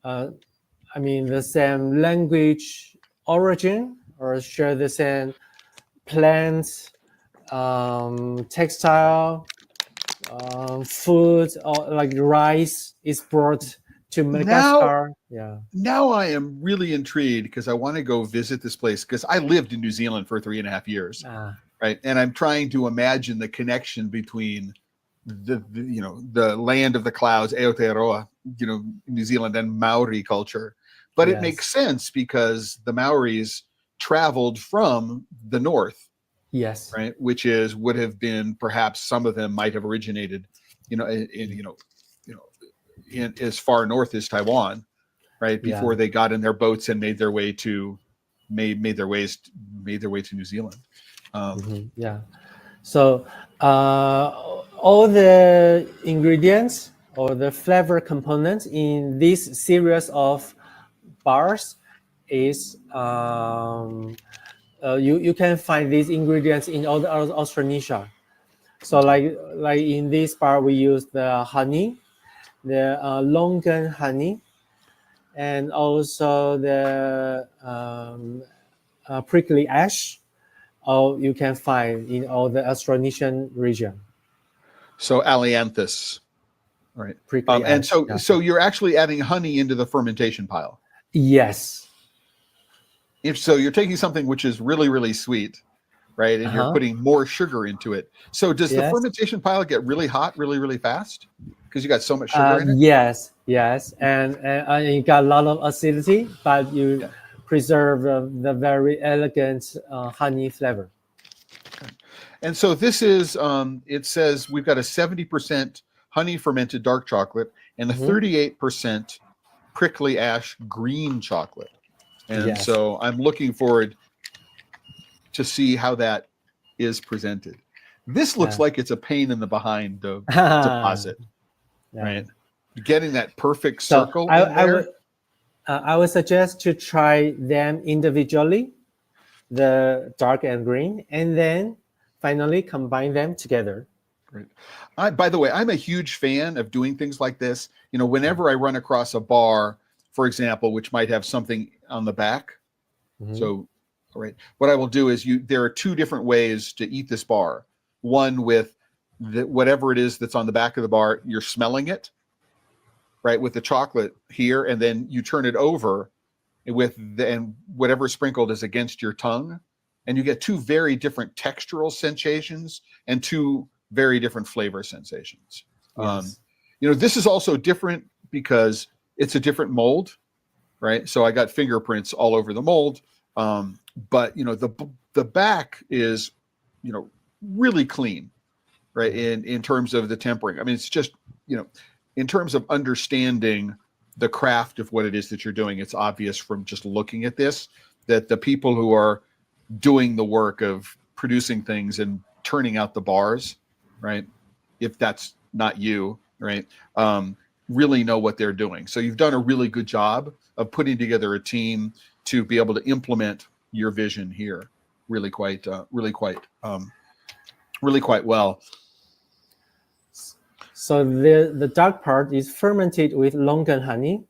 the same language origin, or share the same plants, textile, food, or like rice is brought to Madagascar. Now I am really intrigued because I want to go visit this place, because I lived in New Zealand for 3.5 years, right? And I'm trying to imagine the connection between the land of the clouds, Aotearoa, New Zealand, and Maori culture. But it makes sense because the Maoris traveled from the north, right? Which would have been, perhaps some of them might have originated, in as far north as Taiwan, right? Before they got in their boats and made their way to New Zealand. So all the ingredients or the flavor components in this series of bars is you can find these ingredients in all the Austronesia. So like in this bar we use the honey, the longan honey, and also the prickly ash. You can find in all the Austronesian region. So Alianthus, right? Prickly and ash, so you're actually adding honey into the fermentation pile. Yes. If so, you're taking something which is really, really sweet, right? And you're putting more sugar into it. So does the fermentation pile get really hot really, really fast? Because you got so much sugar in it? Yes. And you got a lot of acidity, but you preserve the very elegant honey flavor. Okay. And so this is, it says we've got a 70% honey fermented dark chocolate and a 38% prickly ash green chocolate. And so I'm looking forward to see how that is presented. This looks like it's a pain in the behind to deposit, right? Getting that perfect circle in there. I would suggest to try them individually. the dark and green, and then finally combine them together. Great. By the way, I'm a huge fan of doing things like this. Whenever I run across a bar, for example, which might have something on the back. Mhm. So, all right, what I will do is there are two different ways to eat this bar. One with whatever it is that's on the back of the bar, you're smelling it, right, with the chocolate here, and then you turn it over and whatever sprinkled is against your tongue, and you get two very different textural sensations and two very different flavor sensations. Yes. This is also different because it's a different mold, right? So I got fingerprints all over the mold, but the back is, really clean, right? In terms of the tempering. I mean, it's just, in terms of understanding the craft of what it is that you're doing, it's obvious from just looking at this that the people who are doing the work of producing things and turning out the bars, right? If that's not you, right? Really know what they're doing. So you've done a really good job of putting together a team to be able to implement your vision here really quite well. So the dark part is fermented with longan honey.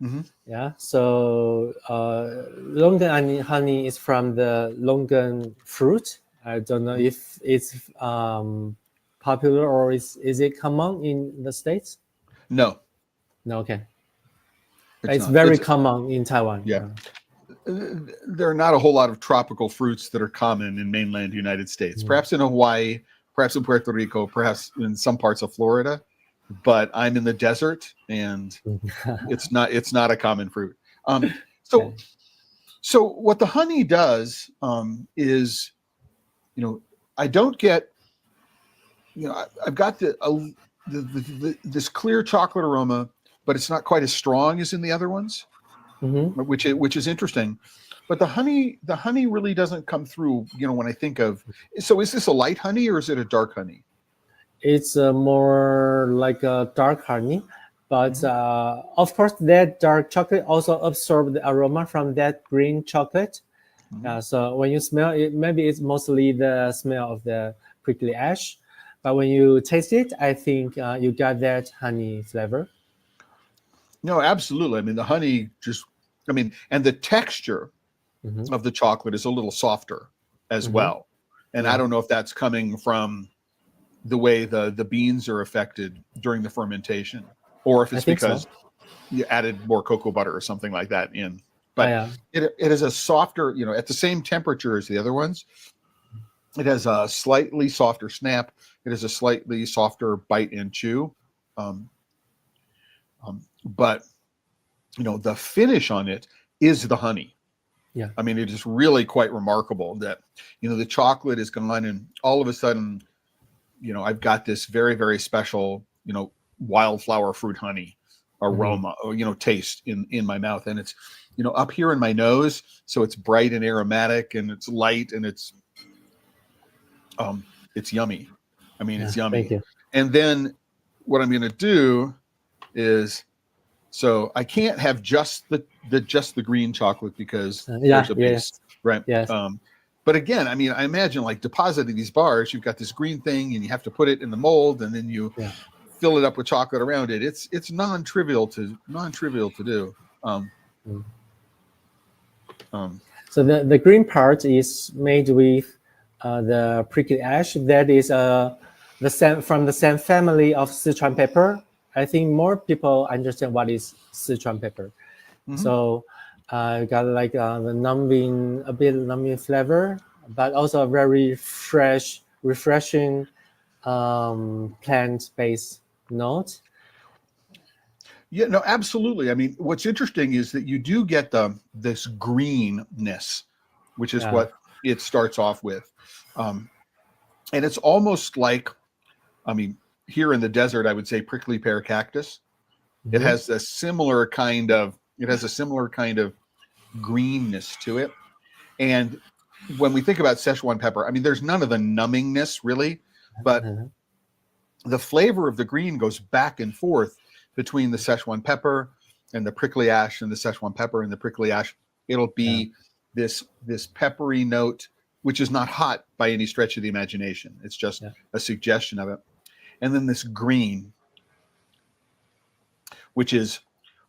Mm-hmm. Yeah. So longan honey is from the longan fruit. I don't know if it's popular or is it common in the States? No. No. Okay. It's not. Very common in Taiwan. Yeah. There are not a whole lot of tropical fruits that are common in mainland United States. Perhaps in Hawaii, perhaps in Puerto Rico, perhaps in some parts of Florida, but I'm in the desert and it's not a common fruit. So what the honey does is, I don't get, I've got this clear chocolate aroma, but it's not quite as strong as in the other ones. Mm-hmm. which is interesting, but the honey really doesn't come through. When I think of, so is this a light honey or is it a dark honey? It's more like a dark honey, but of course that dark chocolate also absorbs the aroma from that green chocolate. Mm-hmm. So when you smell it, maybe it's mostly the smell of the prickly ash, but when you taste it, I think you got that honey flavor. No, absolutely. I mean, the honey and the texture of the chocolate is a little softer as well. And I don't know if that's coming from the way the beans are affected during the fermentation, or if it's because you added more cocoa butter or something like that in. But it is a softer, at the same temperature as the other ones. It has a slightly softer snap. It has a slightly softer bite and chew. But the finish on it is the honey. Yeah. I mean, it is really quite remarkable that, the chocolate is gone and all of a sudden, I've got this very, very special, wildflower fruit honey aroma or, taste in my mouth. And it's, up here in my nose. So it's bright and aromatic and it's light and it's yummy. I mean, it's yummy. Thank you. And then what I'm going to do is, so I can't have just the green chocolate because there's a base, right? Yes. But again, I mean, I imagine like depositing these bars, you've got this green thing and you have to put it in the mold and then you fill it up with chocolate around it. It's non-trivial to do. So the green part is made with the prickly ash. That is from the same family of Sichuan pepper. I think more people understand what is Sichuan pepper. Mm-hmm. So got like the numbing flavor, but also a very fresh, refreshing plant-based note. Yeah, no, absolutely. I mean, what's interesting is that you do get this greenness, which is what it starts off with. And it's almost like, I mean, here in the desert, I would say prickly pear cactus. Mm-hmm. It has a similar kind of greenness to it. And when we think about Szechuan pepper, I mean, there's none of the numbingness really, but the flavor of the green goes back and forth between the Szechuan pepper and the prickly ash and the Szechuan pepper and the prickly ash. It'll be this peppery note, which is not hot by any stretch of the imagination. It's just a suggestion of it. And then this green, which is,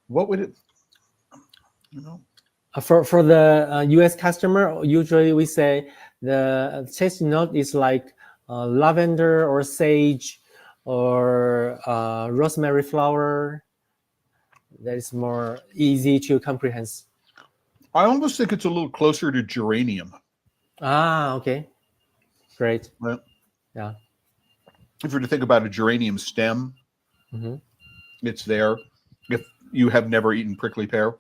what would it, For the US customer, usually we say the taste note is like lavender or sage or rosemary flower. That is more easy to comprehend. I almost think it's a little closer to geranium. Okay. Great. Right? Yeah. If you were to think about a geranium stem, it's there. If you have never eaten prickly pear.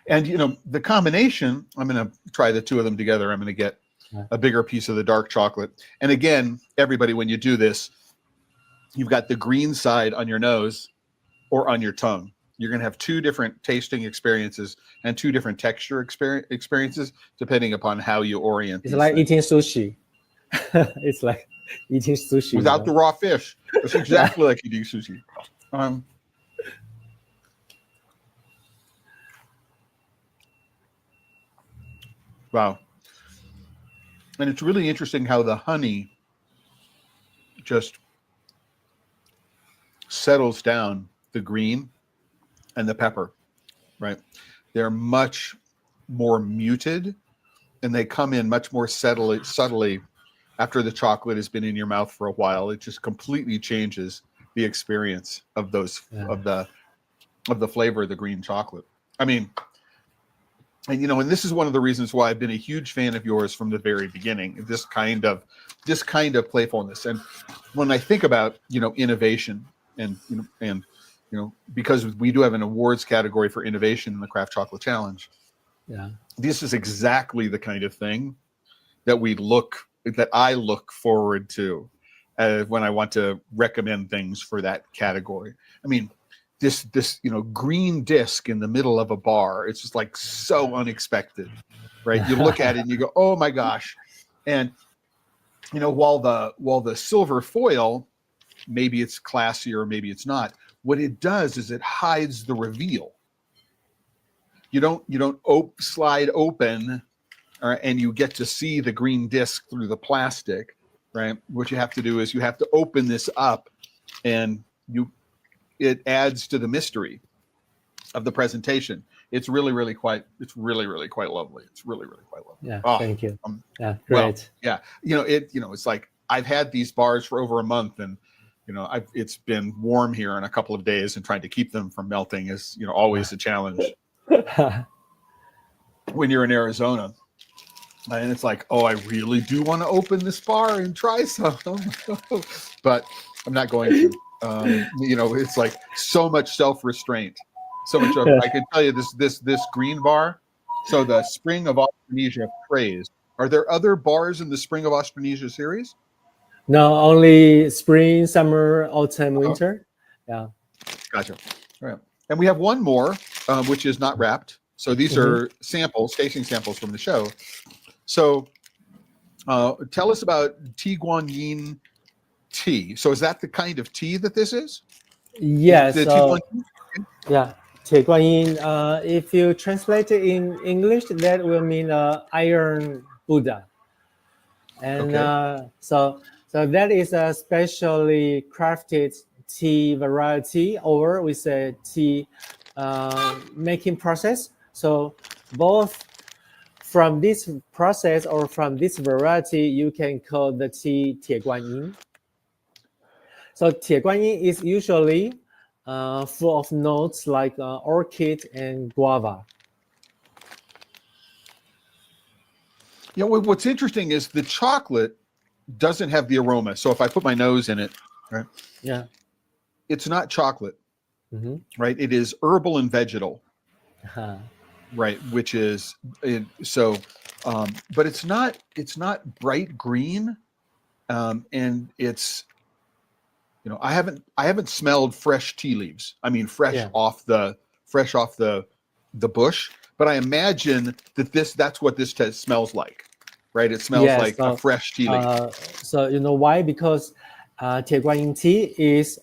And, the combination, I'm going to try the two of them together. I'm going to get a bigger piece of the dark chocolate. And again, everybody, when you do this, you've got the green side on your nose or on your tongue. You're going to have two different tasting experiences and two different texture experiences, depending upon how you orient. It's like eating sushi. It's like eating sushi. Without the raw fish. It's exactly like eating sushi. Wow. And it's really interesting how the honey just settles down the green and the pepper, right? They're much more muted and they come in much more subtly after the chocolate has been in your mouth for a while. It just completely changes the experience of those of the flavor of the green chocolate. I mean, and this is one of the reasons why I've been a huge fan of yours from the very beginning. This kind of playfulness. And when I think about innovation and because we do have an awards category for innovation in the Craft Chocolate Challenge. Yeah, this is exactly the kind of thing that I look forward to when I want to recommend things for that category. I mean, this green disc in the middle of a bar, it's just like so unexpected, right? You look at it and you go, oh my gosh. And while the silver foil, maybe it's classier, maybe it's not, what it does is it hides the reveal. You don't slide open and you get to see the green disc through the plastic, right? What you have to do is you have to open this up and it adds to the mystery of the presentation. It's really quite lovely. It's really quite lovely. Yeah, thank you. Yeah, great. Well, yeah, it's like I've had these bars for over a month, and it's been warm here in a couple of days, and trying to keep them from melting is always a challenge when you're in Arizona. And it's like, oh, I really do want to open this bar and try some, but I'm not going to. It's like so much self-restraint, so much of I can tell you this green bar. So the Spring of Australasia praise. Are there other bars in the Spring of Australasia series? No, only spring, summer, autumn, winter. Yeah. Gotcha. All right. And we have one more, which is not wrapped. So these are tasting samples from the show. So tell us about Tea Guan Yin tea. So is that the kind of tea that this is? Yes. Tea Guan Yin. If you translate it in English, that will mean Iron Buddha. And so that is a specially crafted tea variety, or we say tea making process. So both from this process or from this variety, you can call the tea 铁观音. So 铁观音 is usually full of notes like orchid and guava. What's interesting is the chocolate doesn't have the aroma. So if I put my nose in it, right? Yeah. It's not chocolate, right? It is herbal and vegetal, right? Which is but it's not bright green, and it's I haven't smelled fresh tea leaves. I mean, fresh off the bush. But I imagine that that's what this smells like, right? It smells like a fresh tea leaf. So you know why? Because 铁观音 tea is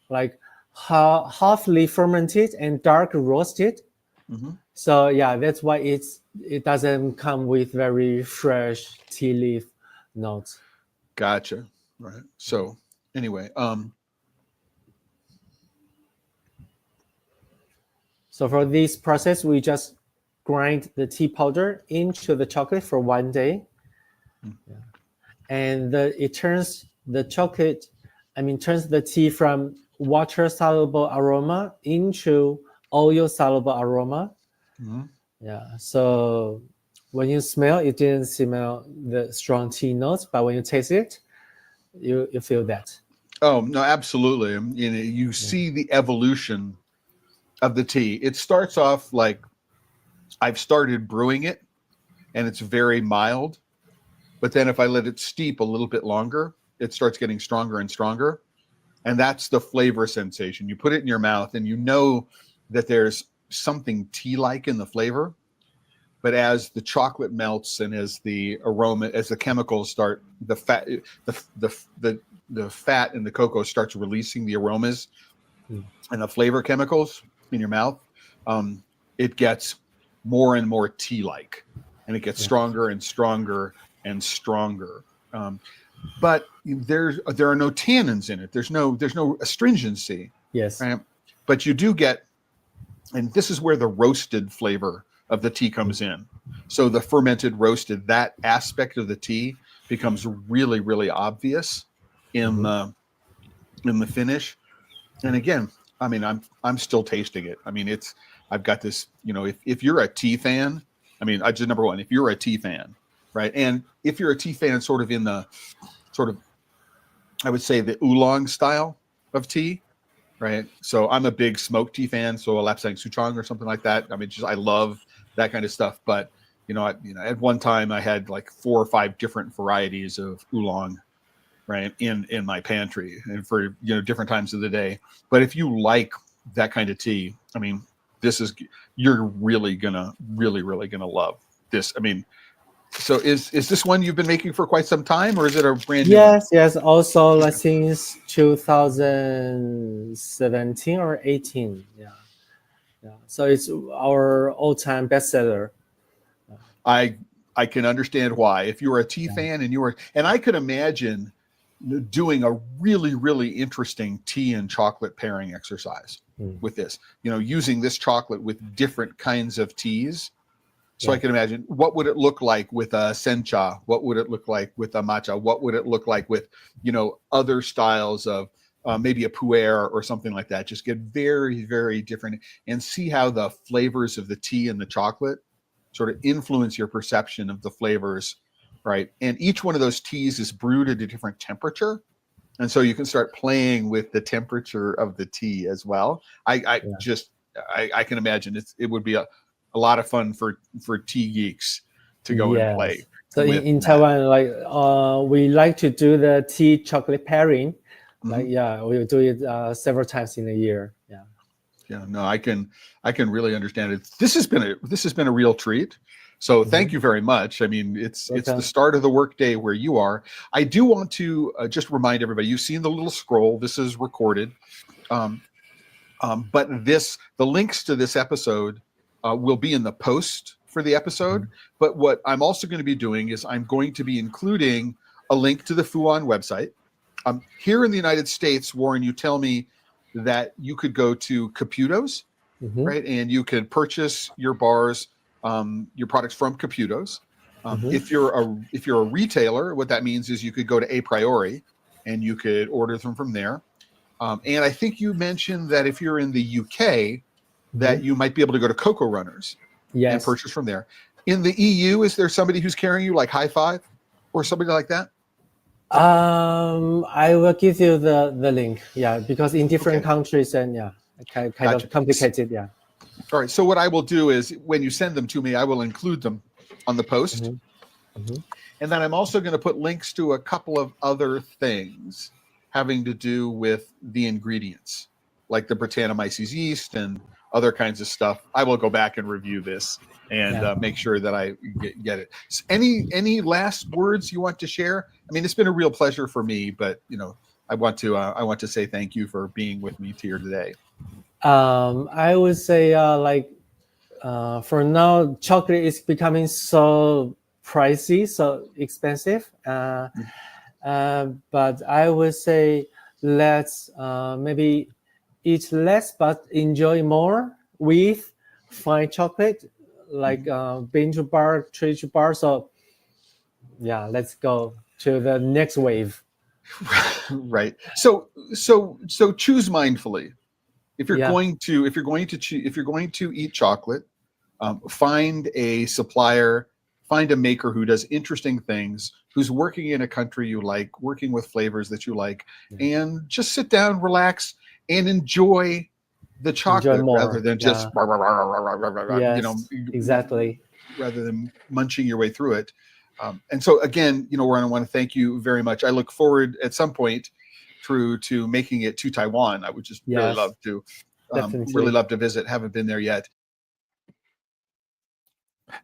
like halfly fermented and dark roasted. Mhm. So yeah, that's why it doesn't come with very fresh tea leaf notes. Gotcha. Right. So anyway, So for this process, we just grind the tea powder into the chocolate for 1 day, and it turns the chocolate, turns the tea from water soluble aroma into oil soluble aroma. mhm. Yeah. So when you smell, it didn't smell the strong tea notes, but when you taste it, you feel that. Oh no, absolutely. You see the evolution of the tea. It starts off like I've started brewing it, and it's very mild. But then if I let it steep a little bit longer, it starts getting stronger and stronger. And that's the flavor sensation. You put it in your mouth, and you know that there's something tea-like in the flavor. But as the chocolate melts and as the aroma, as the chemicals start, the fat, the fat in the cocoa starts releasing the aromas and the flavor chemicals in your mouth, it gets more and more tea-like, and it gets stronger and stronger and stronger. But there are no tannins in it. There's no astringency, Yes. right? But you do get, and this is where the roasted flavor of the tea comes in. So the fermented roasted, that aspect of the tea becomes really, really obvious in the finish. And again, I'm still tasting it. I've got this, if you're a tea fan, I just, number one, if you're a tea fan, right? And if you're a tea fan sort of in the sort of, I would say, the oolong style of tea, right? So I'm a big smoked tea fan, so a lapsang souchong or something like that. I love that kind of stuff. But at one time I had like 4 or 5 different varieties of oolong, right, in my pantry, and for different times of the day. But if you like that kind of tea, you're really gonna love this. So is this one you've been making for quite some time, or is it a brand new one? Yes. Also, like, since 2017 or 18. Yeah. So it's our all-time bestseller. I can understand why. If you're a tea fan and I could imagine doing a really, really interesting tea and chocolate pairing exercise with this, using this chocolate with different kinds of teas. So I can imagine, what would it look like with a sencha? What would it look like with a matcha? What would it look like with, other styles of maybe a pu'er or something like that? Just get very, very different and see how the flavors of the tea and the chocolate sort of influence your perception of the flavors, right? And each one of those teas is brewed at a different temperature. And so you can start playing with the temperature of the tea as well. I can imagine it would be a lot of fun for tea geeks to go and play. So in Taiwan, like we like to do the tea chocolate pairing. Like we'll do it several times in a year. No, I can really understand it. This has been a real treat. So thank you very much. It's the start of the workday where you are. I do want to just remind everybody, you've seen the little scroll. This is recorded. But the links to this episode will be in the post for the episode. But what I'm also going to be doing is I'm going to be including a link to the Fu Wan website. Here in the United States, Warren, you tell me that you could go to Caputo's, right? And you could purchase your bars, your products from Caputo's. If you're a retailer, what that means is you could go to A Priori and you could order them from there. And I think you mentioned that if you're in the UK, that you might be able to go to Cocoa Runners and purchase from there. In the EU, is there somebody who's carrying you, like High Five or somebody like that? I will give you the link. Because in different countries and kind of complicated. All right. So what I will do is, when you send them to me, I will include them on the post. And then I'm also going to put links to a couple of other things having to do with the ingredients, like the Brettanomyces yeast and other kinds of stuff. I will go back and review this and make sure that I get it. So any last words you want to share? It's been a real pleasure for me, but I want to say thank you for being with me here today. I would say for now, chocolate is becoming so pricey, so expensive. But I would say let's maybe eat less but enjoy more with fine chocolate, like binge bar, treat bar. So yeah, let's go to the next wave. Right. So choose mindfully. If you're Yeah. going to eat chocolate, find a supplier, find a maker who does interesting things, who's working in a country you like, working with flavors that you like, and just sit down, relax, and enjoy the chocolate rather more. than just Yes, exactly. rather than munching your way through it. And so again, Warren, I want to thank you very much. I look forward at some point to making it to Taiwan. I would just really Yes, love to definitely. visit. Haven't been there yet.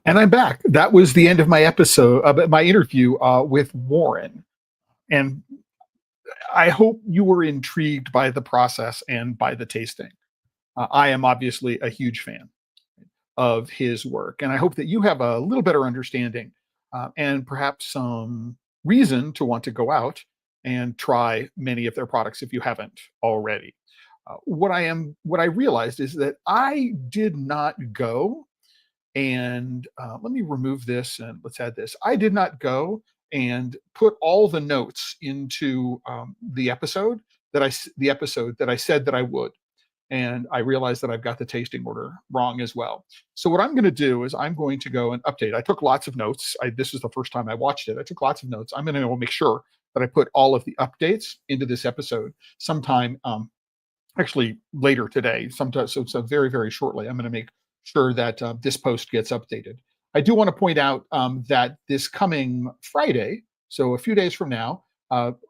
And I'm back. That was the end of my episode, my interview with Warren. And I hope you were intrigued by the process and by the tasting. I am obviously a huge fan of his work, and I hope that you have a little better understanding and perhaps some reason to want to go out and try many of their products if you haven't already. What I realized is that I did not go and let me remove this and let's add this. I did not go and put all the notes into the episode that I said that I would, and I realized that I've got the tasting order wrong as well. So what I'm going to do is I'm going to go and update. I took lots of notes. This was the first time I watched it. I took lots of notes. I'm going to go make sure that I put all of the updates into this episode sometime. Actually later today, sometime, so very, very shortly, I'm going to make sure that this post gets updated. I do want to point out that this coming Friday, so a few days from now,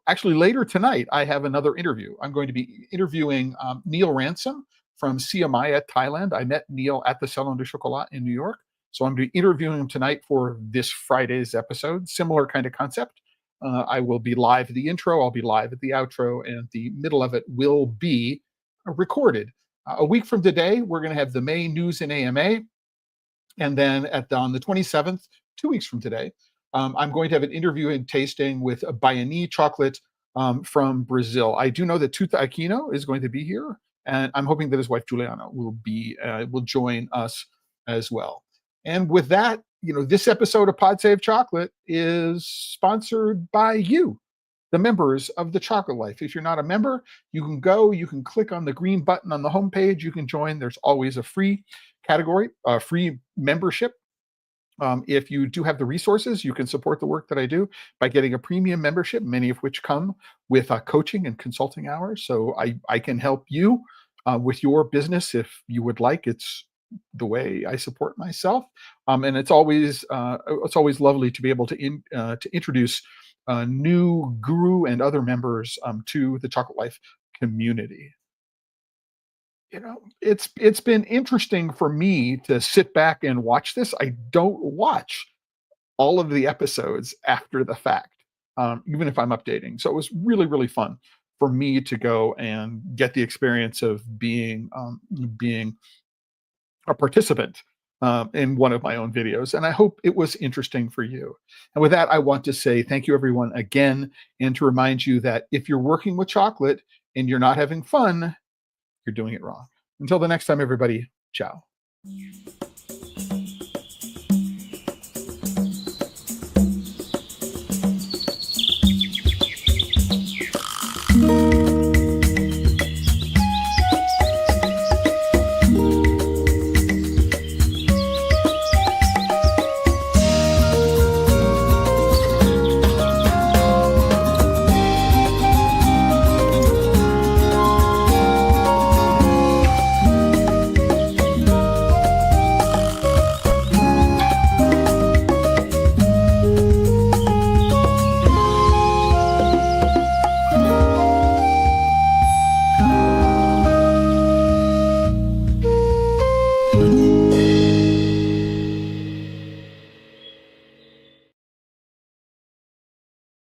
actually later tonight, I have another interview. I'm going to be interviewing Neil Ransom from CMI at Thailand. I met Neil at the Salon de Chocolat in New York. So I'm going to be interviewing him tonight for this Friday's episode. Similar kind of concept. I will be live at the intro, I'll be live at the outro, and the middle of it will be recorded. A week from today, we're going to have the May News and AMA. And then on the 27th, 2 weeks from today, I'm going to have an interview and tasting with Baiani chocolate from Brazil. I do know that Tuta Aquino is going to be here, and I'm hoping that his wife Juliana will join us as well. And with that, this episode of Pod Save Chocolate is sponsored by you, the members of the Chocolate Life. If you're not a member, you can click on the green button on the homepage. You can join. There's always a free category, free membership. If you do have the resources, you can support the work that I do by getting a premium membership, many of which come with coaching and consulting hours. So I can help you with your business if you would like. It's the way I support myself, and it's always lovely to be able to introduce new guru and other members to the Chocolate Life community. It's been interesting for me to sit back and watch this. I don't watch all of the episodes after the fact, even if I'm updating. So it was really, really fun for me to go and get the experience of being a participant in one of my own videos. And I hope it was interesting for you. And with that, I want to say thank you, everyone, again, and to remind you that if you're working with chocolate and you're not having fun, you're doing it wrong. Until the next time, everybody, ciao.